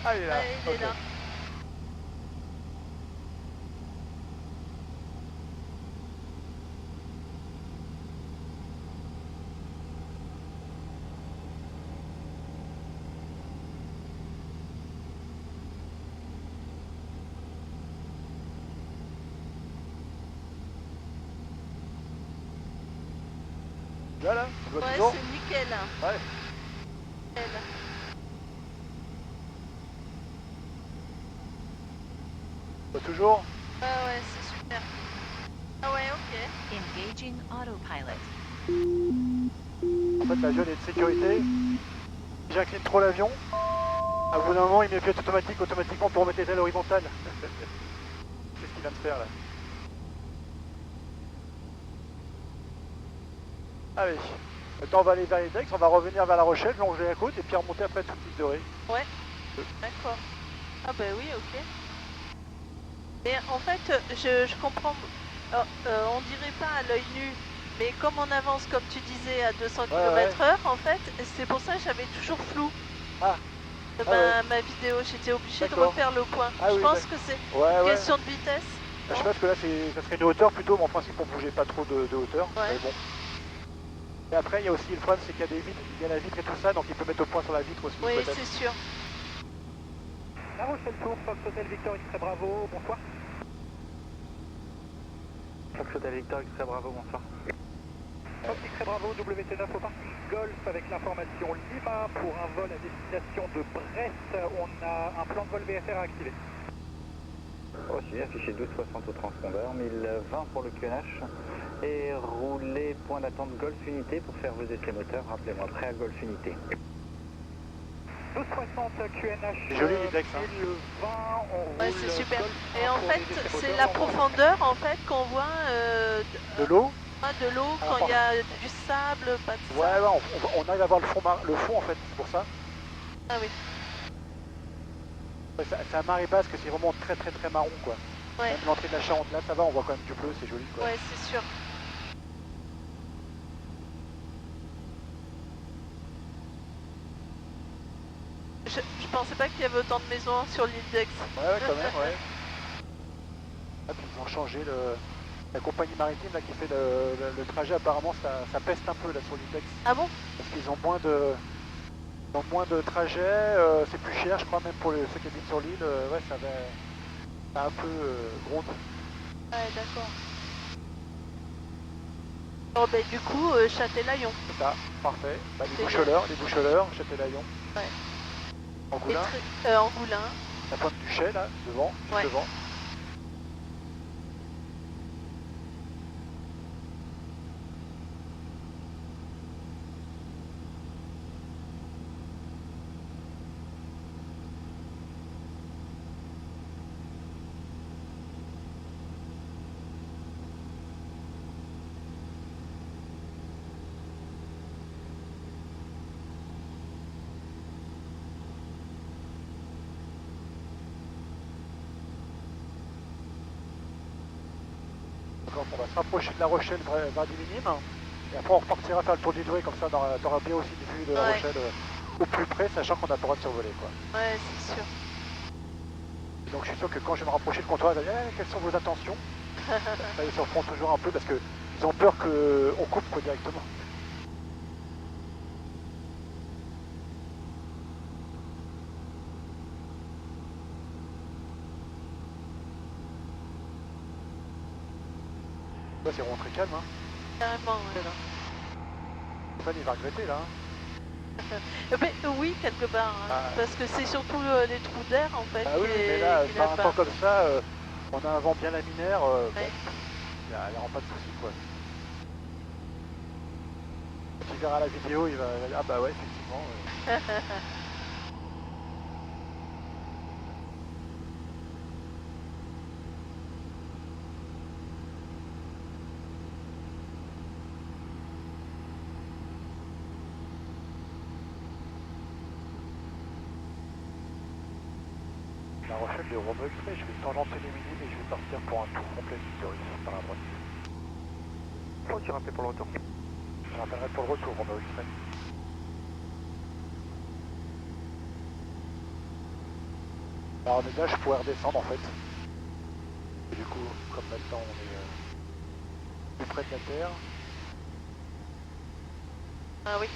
Ah il est là. Ouais, il est Ok. là. Là, tu vois Ouais, toujours? c'est nickel. Ouais. Nickel. Tu vois toujours? Ouais, c'est super. Ah ouais, ok. Engaging autopilot. En fait l'avion est de sécurité. Si j'incline trop l'avion, à bout d'un moment il met pilote automatique automatiquement pour remettre les ailes horizontales. C'est ce qu'il vient de faire là. Allez, maintenant on va aller vers les decks, on va revenir vers La Rochelle, longer la côte et puis remonter après sous le de Ré. D'accord. Ah bah oui, ok. Mais en fait, je comprends. On dirait pas à l'œil nu, mais comme on avance, comme tu disais, à 200 km/h, en fait, c'est pour ça que j'avais toujours flou. Ah. Ma vidéo, j'étais obligée de D'accord. refaire le point. Ah je oui, pense que c'est Ouais, une ouais. question de vitesse. Je non sais pas parce que là ça serait une hauteur plutôt, mais en principe on bougeait pas trop de hauteur. Ouais. Mais bon. Et après il y a aussi le problème c'est qu'il y a des vitres, il y a la vitre et tout ça, donc il peut mettre au point sur la vitre aussi. Oui, peut-être. c'est sûr. La Rochelle Tour, Fox Hotel Victor Extra Bravo, bonsoir. Fox Hotel Victor Extra Bravo, bonsoir. Fox Extra Bravo, WC9 au parc Golf avec l'information Lima pour un vol à destination de Brest. On a un plan de vol VFR à activer. Aussi, affiché 1260 au transpondeur, 1020 pour le QNH. Et roulez point d'attente Golf Unité pour faire vos essais moteurs. Rappelez-moi, prêt à Golf Unité. 1260 QNH. C'est joli les decks, hein. 1020, on Ouais, roule c'est super. Golf Et 1 en pour fait, les essais c'est moteurs. la profondeur en fait qu'on voit De l'eau? de l'eau Ah, quand il y a du sable, pas de Ouais, sable. ouais, on arrive à voir le fond en fait, c'est pour ça. Ah oui. Ouais, c'est un marée basse que c'est vraiment très très très marron quoi. Ouais. Même l'entrée de la Charente là, ça va, on voit quand même du bleu, c'est joli quoi. Ouais, c'est sûr. Je pensais pas qu'il y avait autant de maisons sur l'île d'Aix. Ouais, quand même, ouais. Ah, puis ils ont changé la compagnie maritime là, qui fait le trajet, apparemment ça peste un peu là sur l'île d'Aix. Ah bon? Parce qu'ils ont moins de trajets, c'est plus cher je crois même pour ceux qui habitent sur l'île, ouais ça a un peu gronde. Ouais, d'accord. Oh, ben du coup, Châtelaillon. C'est ça, parfait. Bah, C'est les Boucheleurs, Châtelaillon. Ouais. Angoulin, Angoulin. la pointe du Chais là, devant, juste Ouais. devant. Donc on va se rapprocher de La Rochelle vers Diminime. Et après on repartira faire le tour du Douai, comme ça on aura bien aussi des vues de La Ouais. Rochelle au plus près, sachant qu'on n'a pas le droit de survoler quoi. Ouais, c'est sûr. Et donc je suis sûr que quand je vais me rapprocher du comptoir, ils vont dire quelles sont vos intentions. Là, ils se refont toujours un peu parce qu'ils ont peur qu'on coupe quoi directement. Là c'est vraiment très calme hein. Carrément, ouais. Stéphane il va regretter là. Hein. Ben, oui, quelque part. Hein, Ah. parce que c'est surtout les trous d'air en fait. Ah oui, qui mais là, qui par un n'a temps pas. comme ça, on a un vent bien laminaire, Ouais. bon, elle rend pas de soucis quoi. Quand il verra la vidéo, il va dire ah bah ouais effectivement. La Rochelle de Romeu Express, je vais tangenter les minimes et je vais partir pour un tour complet du Taurus par la droite. Faut tu rappelles pour le retour. Je rappellerai pour le retour Romeu Express. Alors on est là, je pourrais redescendre en fait. Et du coup, comme maintenant on est plus près de la terre, Ah oui.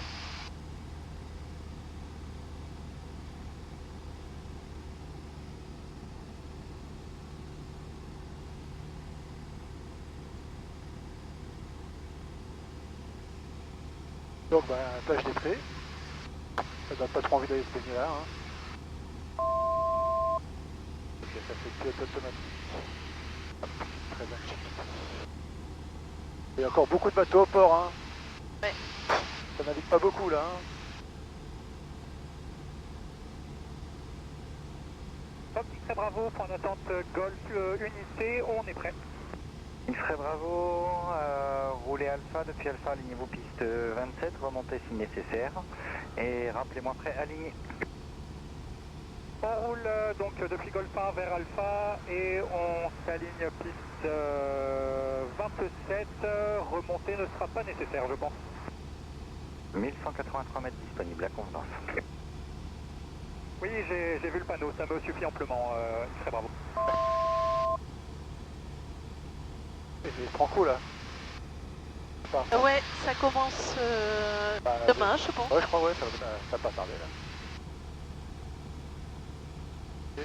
donc bah, plage des Prés. Ça donne pas trop envie d'aller se baigner là. Hein. Ok, ça fait pilote automatique. Hop, très bien. Il y a encore beaucoup de bateaux au port. Hein. Ouais. Ça navigue pas beaucoup là. Hein. Hop, très bravo, point d'attente Golf unité, on est prêt. X-Ray Bravo, roulez Alpha, depuis Alpha, alignez-vous piste 27, remontez si nécessaire, et rappelez-moi prêt, aligné. On roule donc depuis Golf 1 vers Alpha, et on s'aligne piste 27, remontée ne sera pas nécessaire je pense. 1183 mètres disponibles, à convenance. Oui, j'ai vu le panneau, ça me suffit amplement, X-Ray Bravo. C'est franco là. Enfin, Ouais, ça commence bah, demain, je pense. ouais, je crois, ouais, ça va pas tarder là. Ok.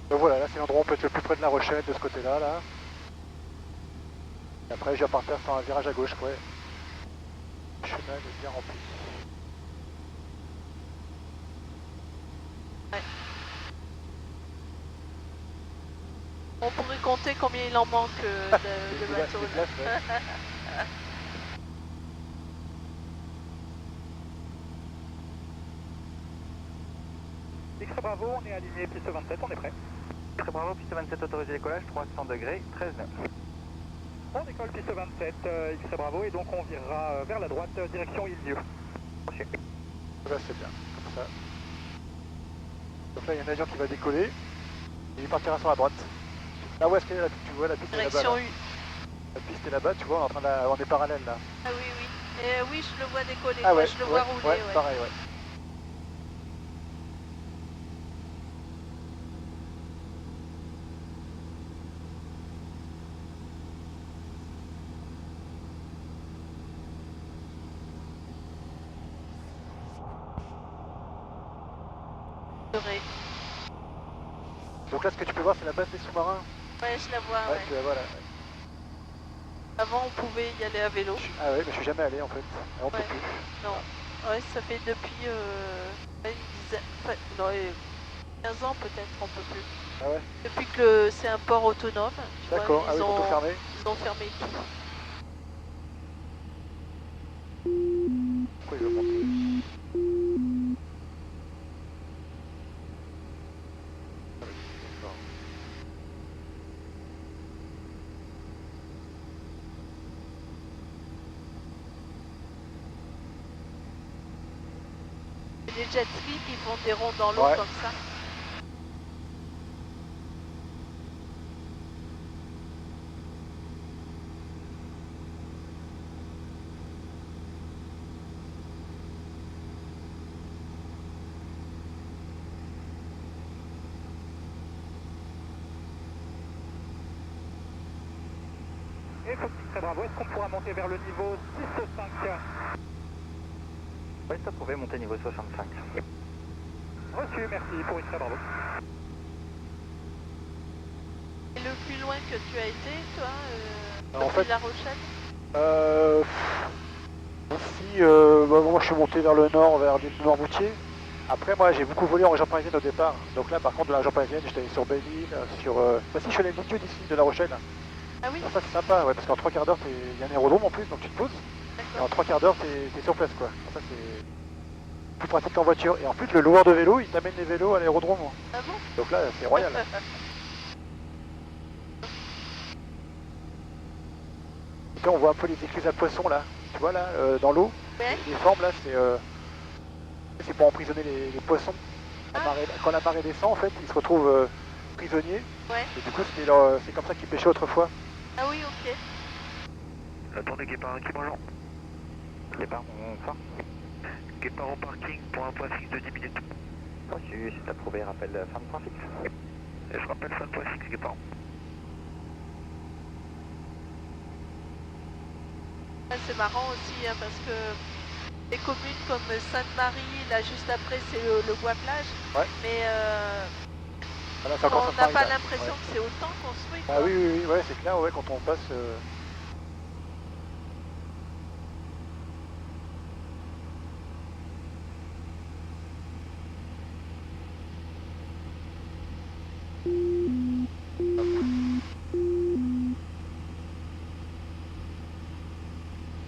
Donc voilà, là c'est l'endroit où on peut être le plus près de La Rochelle, de ce côté-là, là. Et après, je vais repartir sur un virage à gauche, ouais. Le chemin est bien rempli. On pourrait compter combien il en manque de Des bateaux. glaces, ouais. X-Ray Bravo, on est aligné piste 27, on est prêt. X-Ray Bravo, piste 27 autorisé décollage, 300 degrés, 13 nœuds. On décolle piste 27, X-Ray Bravo, et donc on virera vers la droite, direction Île-Dieu. Là c'est bien, comme ça. Donc là il y a un avion qui va décoller. Il partira sur la droite. Là où est-ce qu'elle est la piste? Tu vois la piste est là-bas. Direction Là. U. La piste est là-bas, tu vois, on est parallèle là. Ah oui, oui. Et oui, je le vois décoller. Ah Moi, ouais, je le vois rouler. ouais, Ouais. pareil, ouais. Vrai. Donc là, ce que tu peux voir, c'est la base des sous-marins. Ouais, je la vois. Ouais, Ouais. tu la vois là. Avant, on pouvait y aller à vélo. Ah ouais, mais je suis jamais allé en fait. Ah, on peut Ouais. plus. Non. Ouais, ça fait depuis une dizaine, enfin, non, 15 ans peut-être, on peut plus. Ah ouais. Depuis que c'est un port autonome, tu vois, D'accord, ah oui, ils ont tout fermé. ils ont fermé tout. Pourquoi il veut monter? Ah oui, d'accord. Les jet skis qui font des ronds dans l'eau Ouais. comme ça. Et Foxy, très bravo, est-ce qu'on pourra monter vers le niveau 6-5? Oui, t'as trouvé, monter niveau 65. Reçu, merci pour une très bravo. Et le plus loin que tu as été, toi, En depuis fait, La Rochelle? Ici, moi je suis monté vers le nord, vers l'île de Noirmoutier. Après, moi j'ai beaucoup volé en région parisienne au départ. Donc là, par contre, de la région parisienne, j'étais allé sur Belle-Île, sur. Bah si, je suis allé à Lisieux d'ici, de La Rochelle. Ah oui, Ça, c'est sympa, ouais, parce qu'en 3 quarts d'heure, il y a un aérodrome en plus, donc tu te poses. Et en d'accord. 3 quarts d'heure, t'es sur place, quoi. Ça, c'est plus pratique qu'en voiture. Et en plus, le loueur de vélo, il t'amène les vélos à l'aérodrome. Ah bon? Donc là, c'est royal. Et on voit un peu les écluses à poissons, là. Tu vois, là, dans l'eau. Ouais. Les formes, là, c'est pour emprisonner les poissons. Ah. Quand la marée descend, en fait, ils se retrouvent prisonniers. Ouais. Et du coup, c'est comme ça qu'ils pêchaient autrefois. Ah oui, ok. Attendez, Guépard qui bonjour. Départ, on part. Guépard au parking pour un point fixe de 10 minutes. Reçu, si t'as trouvé, rappel fin de point fixe. Et je rappelle fin de point fixe, Guépard. Ah, c'est marrant aussi, hein, parce que des communes comme Sainte-Marie, là juste après c'est le Bois-Plage, Ouais. mais Voilà, c'est encore on n'a Sainte-Marie, pas là. l'impression Ouais. que c'est autant construit. Ah Quoi. oui, oui, oui, ouais, c'est clair, ouais, quand on passe.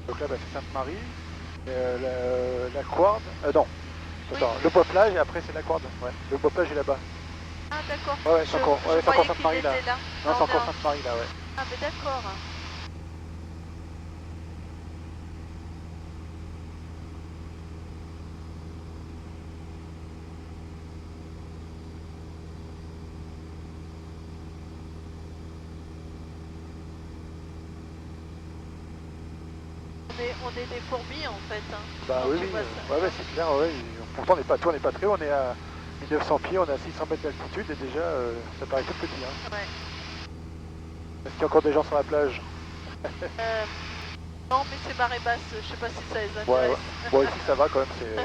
Donc là, bah, c'est Sainte-Marie, la Couarde, non, attends, Oui. le Bois-Plage et après c'est la Couarde, ouais, le Bois-Plage est là-bas. Ah d'accord. Ouais, ouais, c'est encore, je ouais, c'est encore croyais qu'il Sainte-Marie là. était là. Non, Ah, c'est on encore est en- Sainte-Marie là, ouais. Ah mais d'accord. On est des fourmis en fait. Hein, Bah quand oui, tu oui, vois ça. ouais, ouais, c'est clair, ouais. Pourtant on n'est pas, tout n'est pas très haut, on est à 1900 pieds, on est à 600 mètres d'altitude et déjà ça paraît tout petit. Hein. Ouais. Est-ce qu'il y a encore des gens sur la plage? Non mais c'est marée basse, je sais pas si ça les intéresse. Ouais, ouais. Bon, ici ça va quand même, c'est.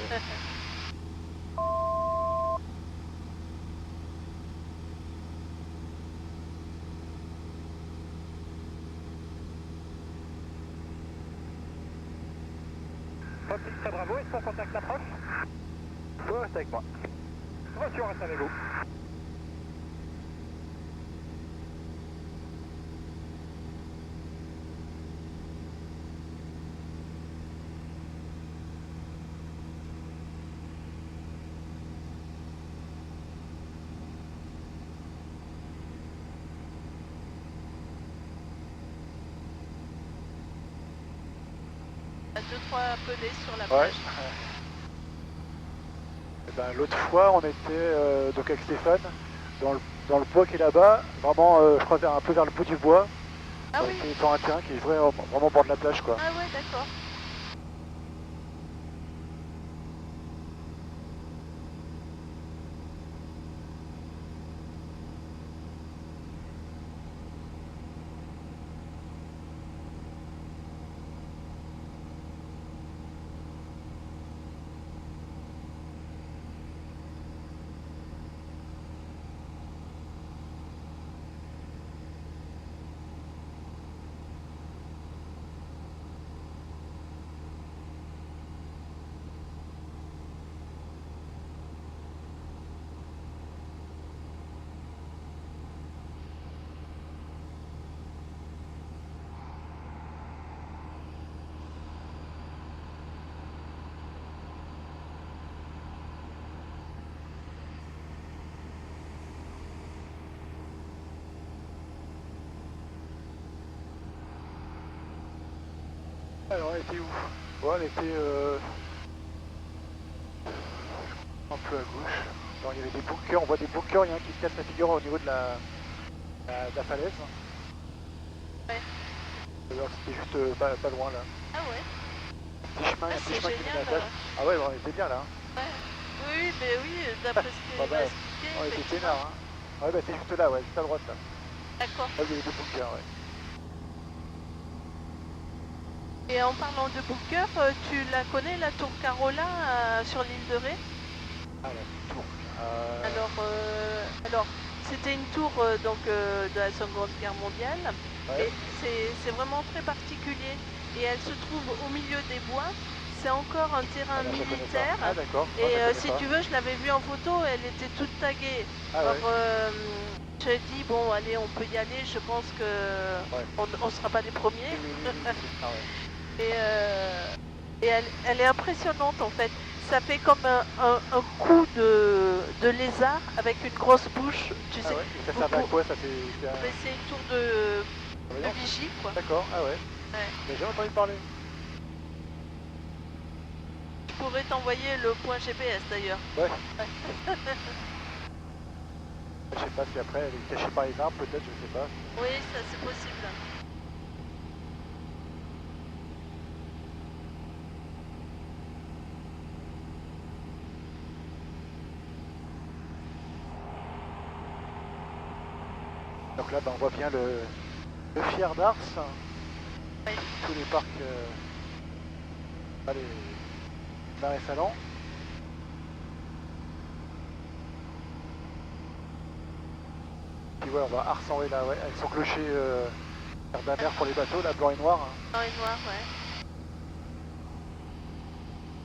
Foxy, très bravo, est-ce qu'on contacte l'approche? Vous restez avec moi. Reçu, on reste avec vous. Il y a 2-3 pelés sur la Ouais. plage. Eh ben, l'autre fois, on était donc avec Stéphane dans le bois qui est là-bas, vraiment je crois un peu vers le bout du bois. Ah oui. C'est sur un terrain qui est vraiment au bord de la plage quoi. Ah ouais, d'accord. Alors elle était où? Bon, elle était un peu à gauche. Alors, il y avait des bunkers, on voit des bunkers, il y en a un qui se casse la figure au niveau de la falaise. Ouais. Alors c'était juste pas loin là. Ah ouais. Petit chemin, Ah, un petit c'est chemin qui mène à la génial. plage. Ah ouais, on était bien là. Hein. Ouais. Oui, mais oui, d'après ce que Bah, m'a bah, expliqué, on était effectivement. peinards. Hein. Ouais, bah c'est juste là, ouais, juste à droite là. D'accord. Là, il y avait des bunkers, ouais. Et en parlant de bunker, tu la connais, la tour Carola sur l'île de Ré? Ah la tour. Alors, c'était une tour de la Seconde Guerre mondiale. Ouais. Et c'est vraiment très particulier. Et elle se trouve au milieu des bois. C'est encore un terrain Ah, là, je connais militaire. pas. Ah d'accord. Et Non, je connais si pas. tu veux, je l'avais vue en photo, elle était toute taguée. Ah Alors, ouais. j'ai dit, bon, allez, on peut y aller, je pense que Ouais. on sera pas les premiers. Ah ouais. Et elle est impressionnante en fait. Ça fait comme un coup de lézard avec une grosse bouche, tu Ah sais. ouais. Et ça servait à quoi ça c'est un... Mais c'est une tour de Voyons. vigie, quoi. D'accord, ah ouais. Ouais. J'ai jamais entendu parler. Je pourrais t'envoyer le point GPS d'ailleurs. Ouais. Je sais pas si après elle est cachée par les arbres, peut-être, je sais pas. Oui, ça c'est possible. Donc là, bah, on voit bien le Fier d'Ars. Ouais. Tous les parcs, les marais salants. Puis ouais, on va Ars en Ré là, ouais, avec son clocher vers la mer pour les bateaux, là, blanc et noir. Hein. Blanc et noir, ouais.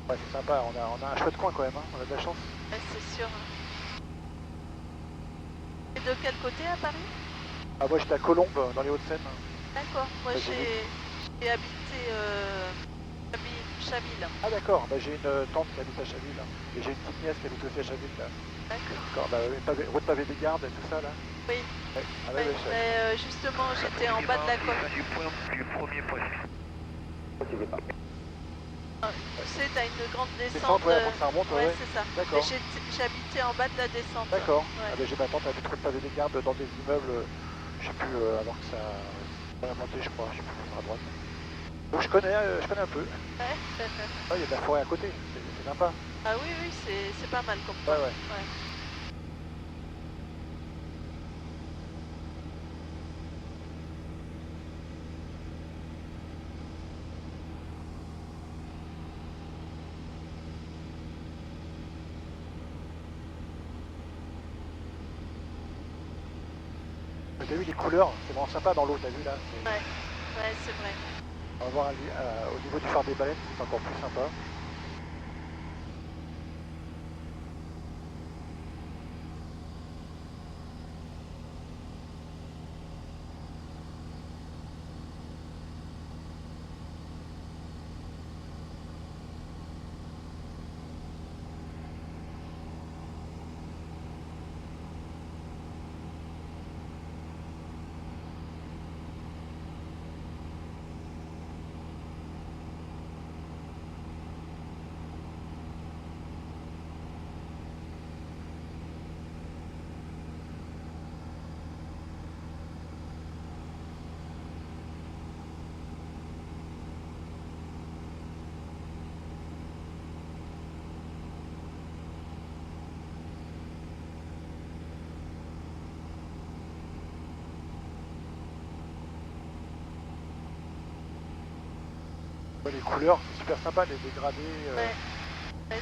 Ouais, c'est sympa, on a un chouette coin quand même, hein. On a de la chance. Ouais, c'est sûr. Et de quel côté à Paris? Ah, moi j'étais à Colombes, dans les Hauts-de-Seine. D'accord. Moi Bah, j'ai habité Chaville. Ah d'accord, bah, j'ai une tante qui habite à Chaville, là. Et j'ai une petite nièce qui habite aussi à Chaville, là. D'accord. Bah, route pavé des gardes et tout ça, là. Oui. Ouais. Ah ouais, Ouais, ouais, mais justement, j'étais en bas de la côte. Du premier point. Tu sais, t'as une grande descente. Descente, ouais, avant que ça remonte, ouais, ouais. c'est ça. D'accord. Mais j'habitais en bas de la descente. D'accord. Ouais. Ah bah, j'ai ma tante habite route pavé des gardes dans des immeubles, je sais plus, alors que ça va monter, je crois, je sais plus, à droite. Donc je connais un peu. Ouais. Ah, il y a de la forêt à côté, c'est sympa. Ah oui, oui, c'est pas mal comme Ouais, ça. ouais. T'as vu les couleurs, c'est vraiment sympa dans l'eau, t'as vu là Ouais, c'est vrai. On va voir au niveau du phare des baleines, c'est encore plus sympa. Les couleurs, c'est super sympa, les dégradés. Ouais,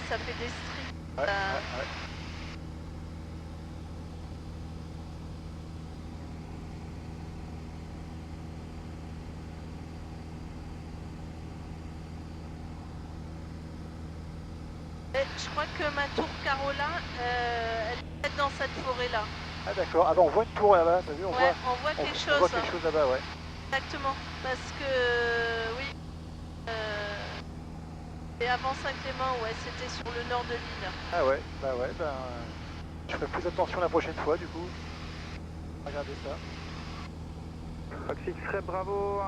ça fait des strips. Ouais, ouais. Je crois que ma tour Carola, elle est peut-être dans cette forêt-là. Ah d'accord, ah bah on voit une tour là-bas, t'as vu, On voit quelque chose. On voit quelque chose là-bas, ouais. Exactement, parce que oui. Et avant Saint-Clément, ouais, c'était sur le nord de l'île. Ah ouais, je ferai plus attention la prochaine fois du coup. Regardez ça. Fox X-Ray Bravo,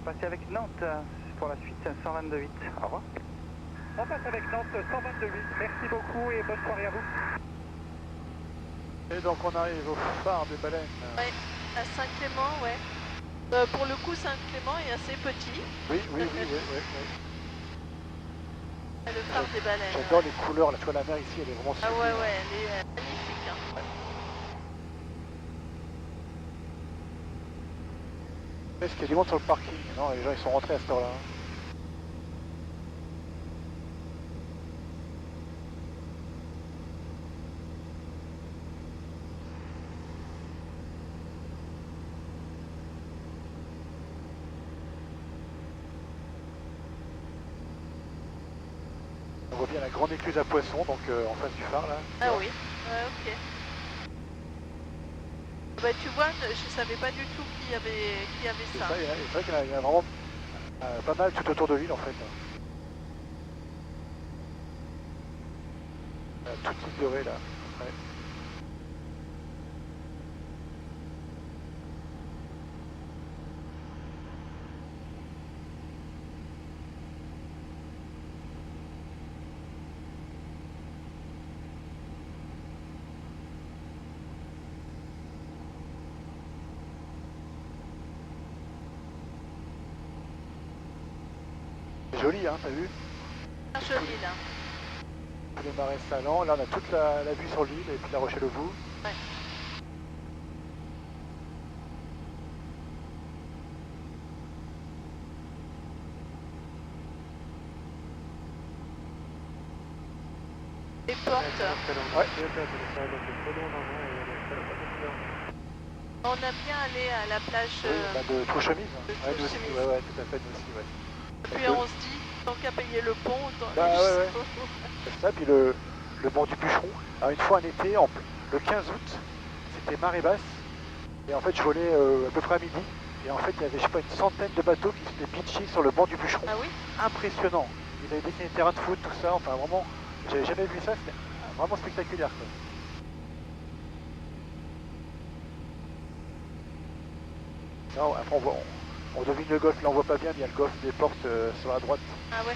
passez avec Nantes pour la suite 122.8. Au revoir. On passe avec Nantes 122.8. Merci beaucoup et bonne soirée à vous. Et donc on arrive au phare des baleines. Ouais, à Saint-Clément, ouais. Pour le coup, Saint-Clément est assez petit. Oui. Le phare des baleines. J'adore les couleurs, là, tu vois la mer ici, elle est vraiment Ah sublime. ouais, elle est magnifique. Hein. Est-ce qu'il y a du monde sur le parking? Non, les gens ils sont rentrés à cette heure-là. On voit bien la grande écluse à poissons, donc en face du phare là. Ah oui, ouais, ok. Bah tu vois, je savais pas du tout qu'il y avait C'est ça. ça, c'est vrai qu'il y en a vraiment pas mal tout autour de l'île en fait. Toute l'île dorée là. Ouais. C'est joli, hein, t'as vu? Ah, joli là. Les marais salants, là on a toute la vue sur l'île et puis la Rochelle au bout. Ouais. Les portes. Ouais. On aime bien aller à la plage De Trouchemise. de Ouais, nous aussi, Trouchemise. ouais, tout à fait, nous aussi, ouais. Puis on se dit, tant qu'à payer le pont, autant Bah, aller ouais, jusqu'au- C'est ça, puis le banc du bûcheron. Alors une fois un été, le 15 août, c'était marée basse. Et en fait je volais à peu près à midi. Et en fait il y avait je sais pas une centaine de bateaux qui s'étaient pitchés sur le banc du bûcheron. Ah oui? Impressionnant. Ils avaient dessiné des terrains de foot, tout ça. Enfin vraiment, j'avais jamais vu ça, c'était vraiment spectaculaire quoi. Non, après on devine le golfe, là on voit pas bien, mais il y a le golfe des portes sur la droite. Ah ouais.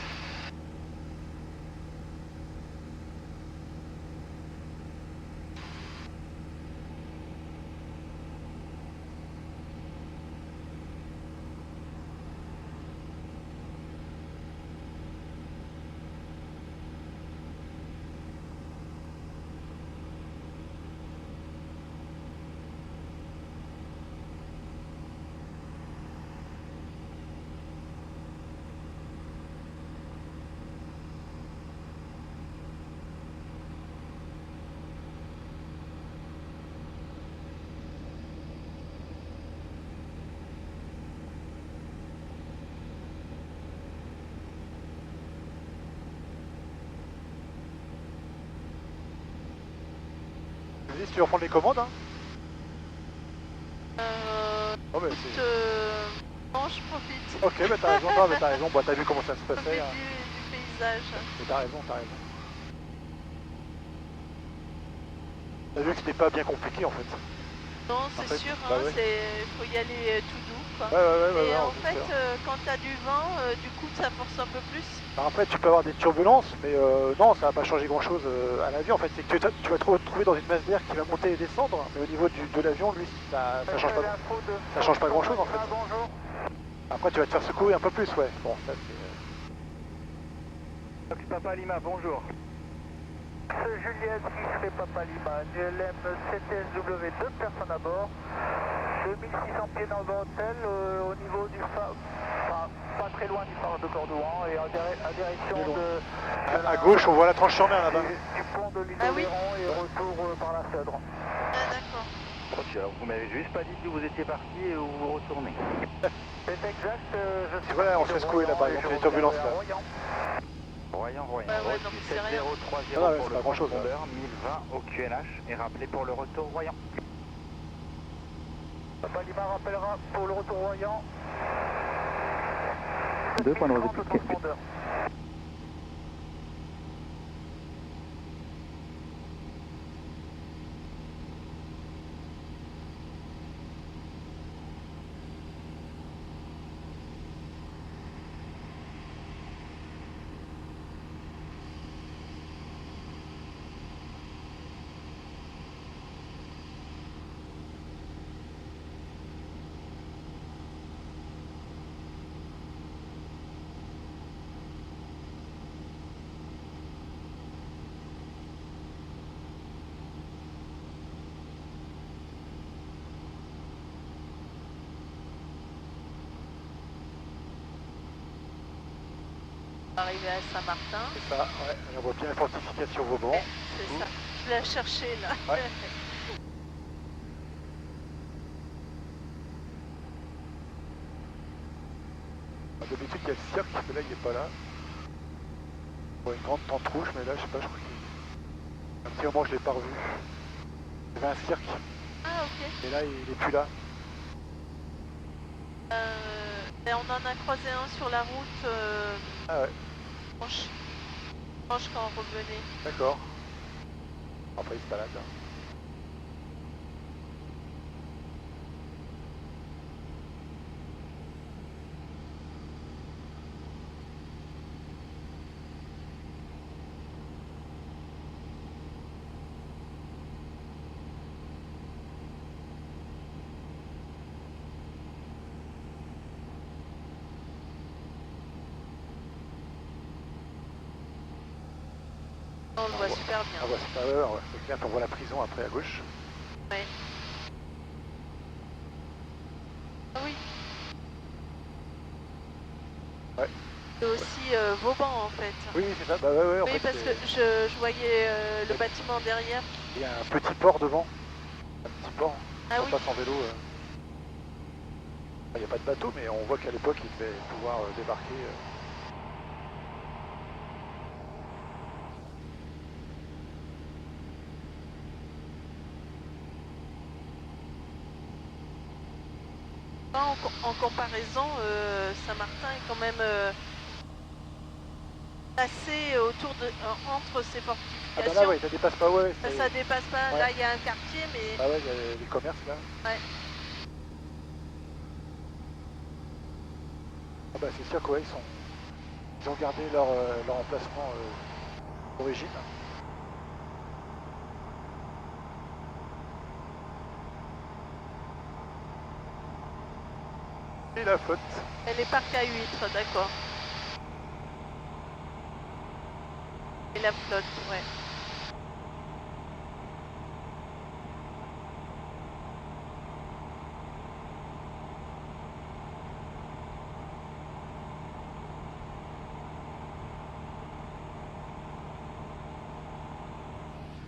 Vas-y, si tu veux reprendre les commandes, hein. Oh, mais c'est... Non, je profite. Ok, bah t'as raison, non, mais t'as raison, bah, t'as vu comment ça se Je profite passait. Hein. du paysage. Mais t'as raison, t'as raison. T'as vu que c'était pas bien compliqué en fait. Non, En c'est fait, sûr, bah hein, ouais. faut y aller tout doux, quoi. Ouais, Et en on fait, peut faire. quand t'as du vent, du coup, ça force un peu plus. Alors après, tu peux avoir des turbulences, mais non, ça va pas changer grand chose à l'avion. En fait, c'est que tu vas te retrouver dans une masse d'air qui va monter et descendre, mais au niveau de l'avion, lui, ça change pas grand chose en fait. Après, tu vas te faire secouer un peu plus, ouais. Bon, ça c'est. Papa Lima, bonjour. Juliette X-Ray Papa Lima, ULM CTSW, 2 personnes à bord, 2600 pieds dans le hôtel au niveau du pas très loin du phare de Cordouan et en direction Mais bon. de À gauche, on voit la tranche sur mer là-bas. du pont de Ah oui. l'Île-d'Oléron et retour par la Seudre. Ah d'accord. Alors, vous m'avez juste pas dit d'où vous étiez parti et où vous retournez. C'est exact, je suis Voilà, on parti se de fait secouer, là, Royan par et exemple, je les turbulences, reviens là. à Royan. Royan, Ouais, ouais, donc c'est rien. 7030 Ah ouais, pour c'est le pas grand-chose, profondeur, 1020 au QNH et rappelez pour le retour Royan. Papa Lima rappellera pour le retour Royan. 2 points de 30 pique. profondeur. Arrivé à Saint-Martin. C'est ça, ouais, on voit bien la fortification Vauban. Ouais, c'est ça. Je l'ai cherché là. Ouais. D'habitude, il y a le cirque, mais là, il n'est pas là. Bon, une grande tente rouge, mais là, je sais pas, je crois qu'il... Un petit moment, je l'ai pas revu. Il y avait un cirque, Ah ok. et là, il est plus là. Et on en a croisé un sur la route Ah ouais, franche quand on revenait. d'accord. Après, il se balade. Hein. On le voit super bien. Ah ouais, c'est pas ouais, c'est clair, on voit la prison après à gauche. Ouais. Ah oui. Ouais. Et aussi Vauban en fait. Oui, c'est ça, bah ouais, en Oui, fait, parce que je voyais le bâtiment derrière. il y a un petit port devant. Un petit port. Ah On oui. passe en vélo. Il n'y a pas de bateau, mais on voit qu'à l'époque, il devait pouvoir débarquer. En comparaison, Saint-Martin est quand même assez autour de entre ces Ah bah fortifications. là, ouais, ça dépasse pas, ouais. Ça dépasse pas. Ouais. Là, il y a un quartier, mais Ah ouais, il y a les commerces là. ouais. Ah bah c'est sûr qu'ils ils ont gardé leur emplacement d'origine. Et la flotte. Elle est parc à huîtres, d'accord. Et la flotte, ouais.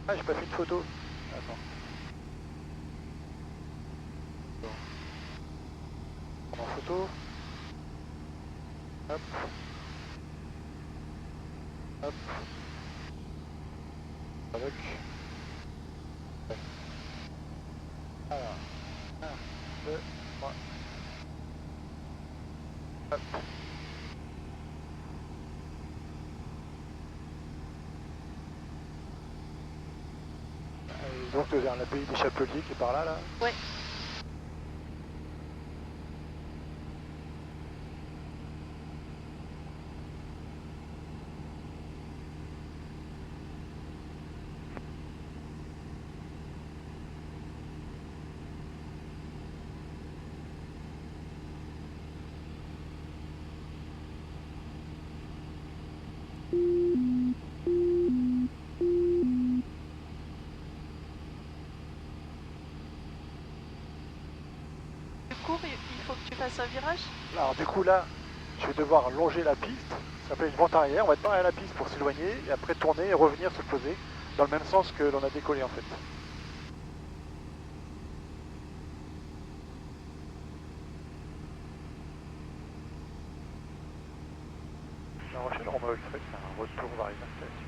Ah, j'ai pas fait une photo. Attends. Bon. Prends en photo. Hop. Hop. Avec. Ouais. Alors. 1, 2, 3. Hop. Et donc vers l'abbaye des Chapeliers qui est par là, là. Ouais. Il faut que tu fasses un virage. Alors du coup là, je vais devoir longer la piste, ça s'appelle une vente arrière, on va être derrière la piste pour s'éloigner et après tourner et revenir se poser dans le même sens que l'on a décollé en fait. La Rochelle Romeo Express, c'est un retour vers les installations.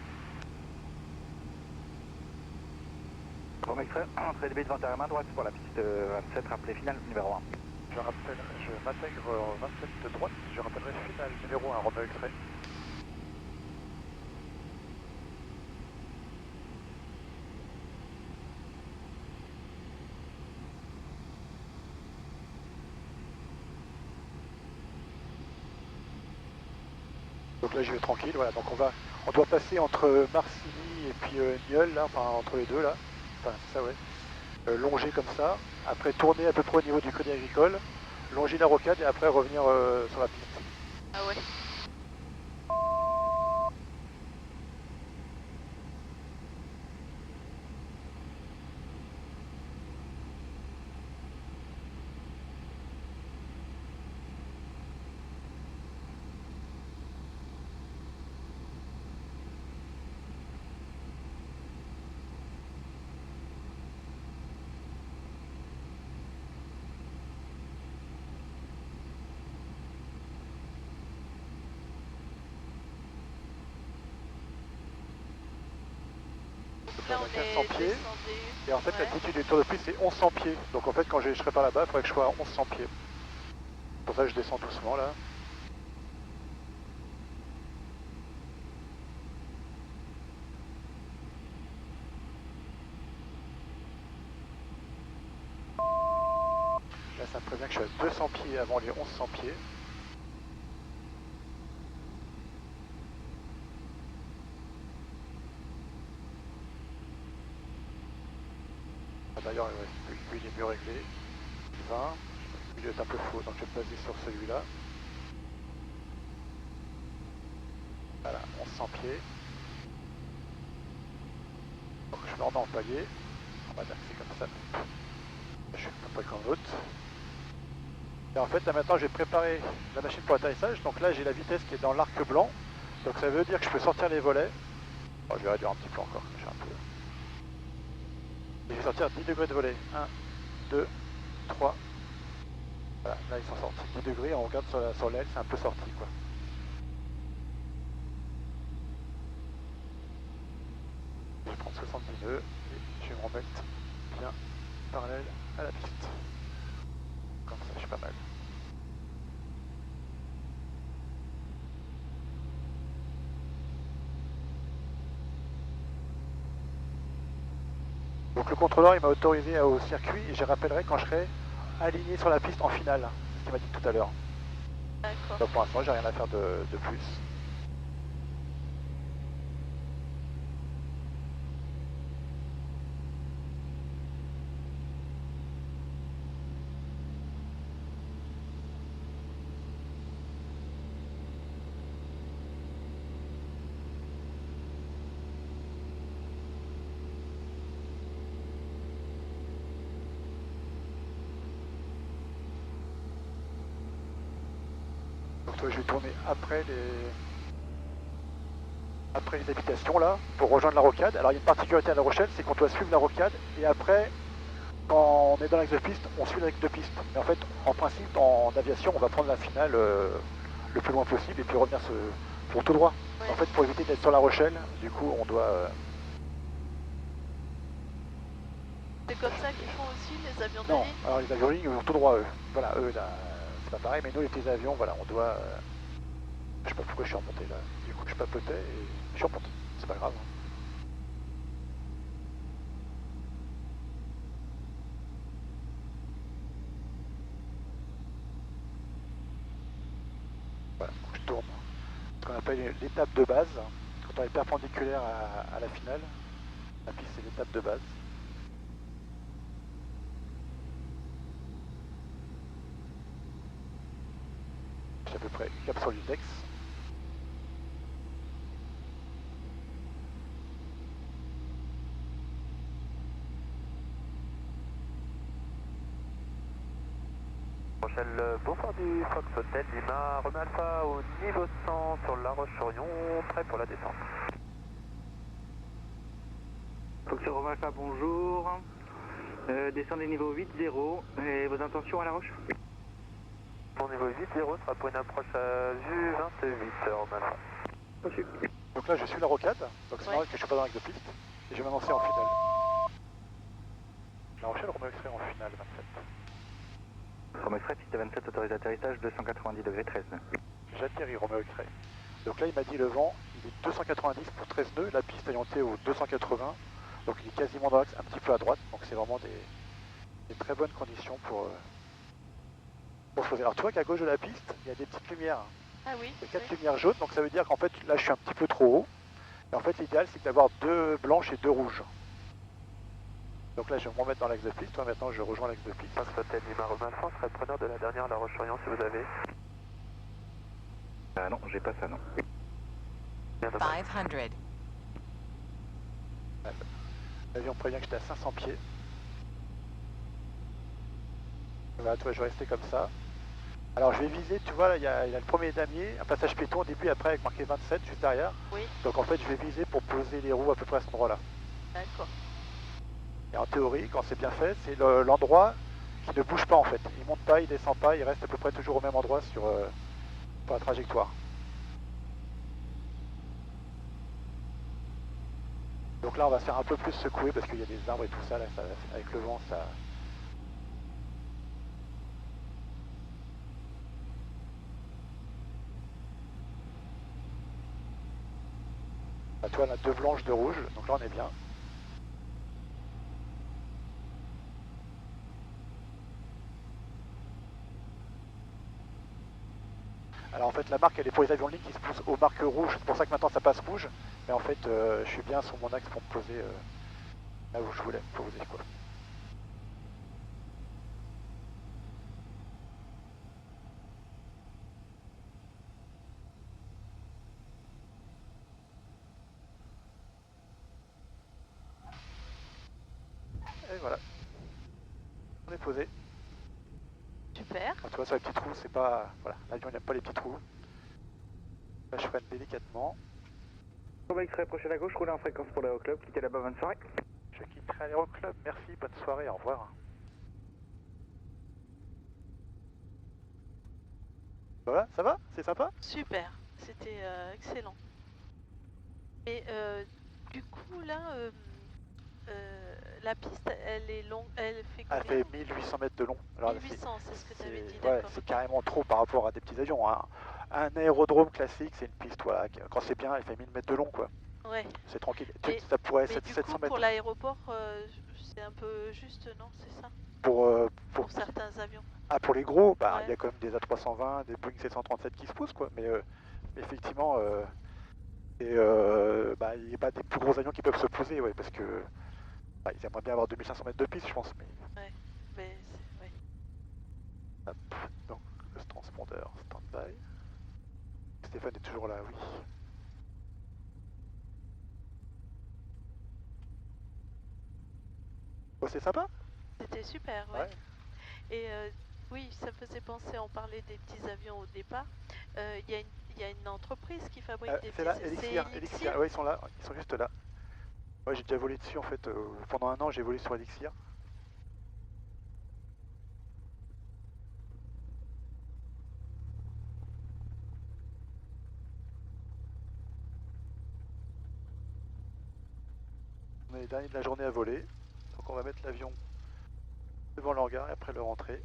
Bon extrait, entrée de bête 21 main droite pour la piste 27, rappelé finale numéro 1. Je m'intègre 27 droite, je rappellerai finale numéro 1 Romeo Express. Donc là je vais tranquille, voilà, donc on doit passer entre Marcilly et puis Nieul, là, enfin entre les deux là, enfin c'est ça ouais, longer comme ça, après tourner à peu près au niveau du Crédit Agricole, longer la rocade et après revenir sur la piste. Ah ouais. Là, on est 1500 pieds, descendu. et en fait Ouais. l'altitude du tour de piste c'est 1100 pieds, donc en fait quand je serai par là-bas il faudrait que je sois à 1100 pieds. Pour ça je descends doucement là. Là ça me prévient que je suis à 200 pieds avant les 1100 pieds. Ah, d'ailleurs lui il est mieux réglé. 20, le milieu est un peu faux donc je vais me baser sur celui-là. Voilà, 1100 pieds. Donc je me remets en palier. On va dire que c'est comme ça. Je suis à peu près comme l'autre. Et en fait là maintenant j'ai préparé la machine pour l'atterrissage. Donc là j'ai la vitesse qui est dans l'arc blanc. Donc ça veut dire que je peux sortir les volets. Bon, je vais réduire un petit peu encore. J'ai un peu... Et je vais sortir 10 degrés de volet. 1, 2, 3. Voilà, là ils sont sortis 10 degrés. On regarde sur l'aile, c'est un peu sorti quoi. Je vais prendre 70 nœuds et je vais me remettre bien parallèle à la piste. Comme ça, je suis pas mal. Donc le contrôleur il m'a autorisé au circuit et je rappellerai quand je serai aligné sur la piste en finale, ce qu'il m'a dit tout à l'heure. D'accord. Donc pour l'instant j'ai rien à faire de plus. Donc toi je vais tourner après les habitations là, pour rejoindre la rocade. Alors il y a une particularité à La Rochelle, c'est qu'on doit suivre la rocade et après, quand on est dans l'axe de piste, on suit l'axe de piste. Mais en fait, en principe, en aviation, on va prendre la finale le plus loin possible et puis revenir pour tout droit. Ouais. En fait, pour éviter d'être sur La Rochelle, du coup, on doit... C'est comme ça qu'ils font aussi les avions de Non, ligne. alors les avions de ligne vont tout droit, eux. Voilà, eux, là, c'est pas pareil, mais nous, les petits avions, voilà, on doit... Je sais pas pourquoi je suis remonté là. Du coup, je papotais et je suis remonté. C'est pas grave. Hein. Voilà, donc je tourne. Ce qu'on appelle l'étape de base. Quand on est perpendiculaire à la finale, la piste c'est l'étape de base. J'ai à peu près cap sur l'index. Rochelle, bonsoir du Fox Hotel Lima, Rome Alpha au niveau 100 sur La Roche-sur-Yon, prêt pour la descente. Fox Rome Alpha, bonjour. Descendez niveau 8-0 et vos intentions à La Roche? Mon niveau 8-0 sera pour une approche à vue 28, Rome Alpha. Reçu. Donc là je suis la rocade, donc c'est Ouais. normal que je suis pas dans l'axe de piste, et je vais m'annoncer en finale. La Rochelle Romeo X-Ray en finale 27. Rome Express, piste 27, autorisé atterrissage, 290 degrés 13 nœuds. J'atterris Romeo X-Ray. Donc là il m'a dit le vent, il est 290 pour 13 nœuds, la piste ayant été au 280, donc il est quasiment dans l'axe, un petit peu à droite, donc c'est vraiment des très bonnes conditions pour se poser. Alors tu vois qu'à gauche de la piste, il y a des petites lumières. Ah oui. Il y a 4 oui. lumières jaunes, donc ça veut dire qu'en fait là je suis un petit peu trop haut. Et en fait l'idéal c'est d'avoir 2 blanches et 2 rouges. Donc là je vais me remettre dans l'axe de piste, toi maintenant je rejoins l'axe de piste. Fox Hotel Lima, Rome Alpha, serait preneur de la dernière La Roche-sur-Yon si vous avez. Ah non, j'ai pas ça, non. Bien dommage. 500. L'avion prévient que j'étais à 500 pieds. Voilà, toi je vais rester comme ça. Alors je vais viser, tu vois là il y a le premier damier, un passage piéton au début, après avec marqué 27 juste derrière. Oui, Donc en fait je vais viser pour poser les roues à peu près à cet endroit là. d'accord. Et en théorie, quand c'est bien fait, c'est l'endroit qui ne bouge pas en fait. Il monte pas, il descend pas, il reste à peu près toujours au même endroit sur la trajectoire. Donc là on va se faire un peu plus secouer parce qu'il y a des arbres et tout ça, là, avec le vent ça... Bah, tu vois, on a 2 blanches, 2 rouges, donc là on est bien. Alors en fait la marque elle est pour les avions de ligne qui se poussent aux marques rouges, c'est pour ça que maintenant ça passe rouge. Mais en fait je suis bien sur mon axe pour me poser là où je voulais me poser quoi. Et voilà. On est posé. Super. Alors, tu vois sur les petits trous, c'est pas. Voilà, l'avion il n'aime pas les petits trous. Là je freine délicatement. Rome Express, prochaine à gauche, roulez en fréquence pour l'aéroclub, quittez là-bas, bonne soirée. Je quitterai l'aéroclub, merci, bonne soirée, au revoir. Voilà, ça va? C'est sympa? Super. C'était excellent. Et du coup là, la piste, elle est longue, elle fait Elle combien? fait 1800 mètres de long. Alors, 1800, c'est ce que tu avais dit, ouais, d'accord. c'est carrément trop par rapport à des petits avions. Hein. Un aérodrome classique, c'est une piste, voilà, quand c'est bien, elle fait 1000 mètres de long, quoi. Ouais. C'est tranquille. Mais- Ça pourrait Mais être du 700 coup, mètres pour l'aéroport, c'est un peu juste, non? C'est ça? pour, Pour certains avions. ah, pour les gros, bah, il Ouais. y a quand même des A320, des Boeing 737 qui se poussent, quoi. Mais effectivement, bah, il n'y a pas des plus gros avions qui peuvent se poser, ouais, parce que bah, ils aimeraient bien avoir 2500 mètres de piste, je pense. Mais Mais c'est... ouais. hop, donc le transpondeur stand-by. Stéphane est toujours là, oui. Bon, c'est sympa. C'était super, ouais. Ouais. Et oui, ça me faisait penser, on parlait des petits avions au départ. Il y a une entreprise qui fabrique des C'est là, petits... Elixir, c'est Elixir. Ouais, ils sont là, ils sont juste là. Ouais, j'ai déjà volé dessus en fait. Pendant un an, j'ai volé sur Elixir. On est les derniers de la journée à voler. Donc on va mettre l'avion devant le hangar et après le rentrer.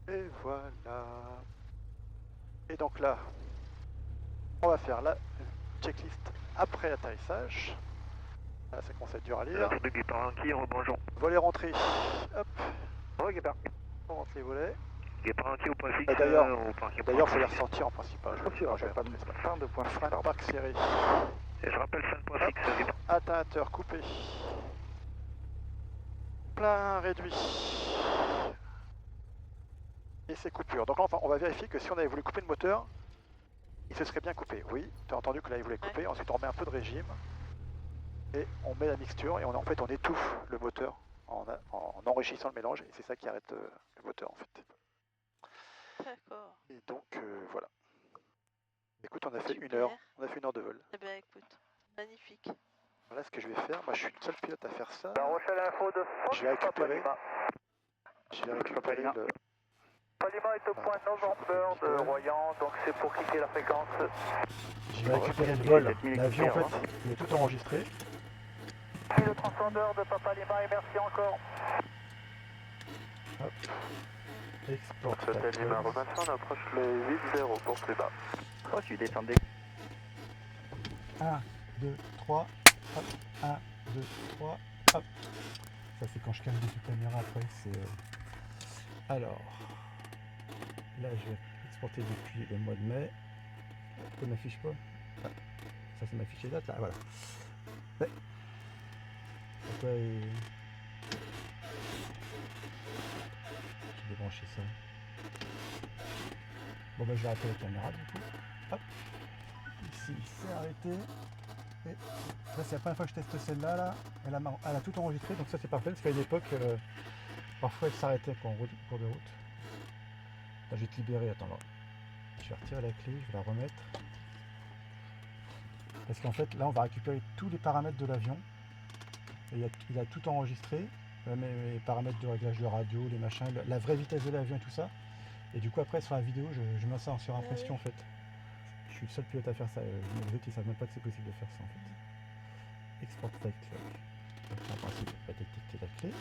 Et voilà. Et donc là, on va faire la checklist après l'atterrissage. Là, ça commence à être dur à lire. de Guépard Inquiet, rebonjour. Volet rentrée. Hop, Ouais, Guépard. on rentre les volets. Guépard Inquiet au point fixe. D'ailleurs, au parking. il faut les ressortir en principal. Sûr, pas de fin de point Frein de fixe. parc serré. Et je rappelle fin de point Hop. fixe, Guépard. Atteinte coupé. Plein réduit. et ses coupures. Donc là, on va vérifier que si on avait voulu couper le moteur, il se serait bien coupé. Oui, tu as entendu que là, il voulait couper. Ensuite, on remet un peu de régime et on met la mixture et en fait, on étouffe le moteur en enrichissant le mélange et c'est ça qui arrête le moteur en fait. D'accord. Et donc, voilà. Écoute, on a fait Super. on a fait 1 heure de vol. Eh ben écoute, magnifique. Voilà ce que je vais faire. Moi, je suis le seul pilote à faire ça. La Rochelle Info de Fox, Je vais récupérer, Papa Lima. le... Papa Lima est au point November de Royan, donc c'est pour quitter la fréquence. Je vais récupérer le vol. L'avion, en fait, il est tout enregistré. Puis le transpondeur de Papa Lima et merci encore. Hop. Export. C'était Lima Robinson, on approche le 8-0 pour plus bas. Oh, tu descendais. 1, 2, 3. Hop. 1, 2, 3. Hop. Ça, c'est quand je calme les caméras après. C'est. Alors. Là, je vais exporter depuis le mois de mai. Ça m'affiche pas. Ah. Ça, c'est m'affiche les dates là. Voilà. Ouais. Pourquoi j'ai débranché ça. Bon, bah, je vais arrêter la caméra du coup. Hop. Ici, c'est arrêté. Et là, c'est la première fois que je teste celle-là. Là. Elle a tout enregistré, donc ça, c'est parfait. Parce qu'à une époque, parfois, elle s'arrêtait en cours de route. Là, je vais te libérer. Attends, là. Je vais retirer la clé, je vais la remettre. Parce qu'en fait, là, on va récupérer tous les paramètres de l'avion. Et il a tout enregistré. Mes paramètres de réglage de radio, les machins, la vraie vitesse de l'avion et tout ça. Et du coup, après, sur la vidéo, je mets ça sur impression, en fait. Je suis le seul pilote à faire ça. Les autres, ils savent même pas que c'est possible de faire ça, en fait. Export flight log. Donc, en principe, on va détecter la clé.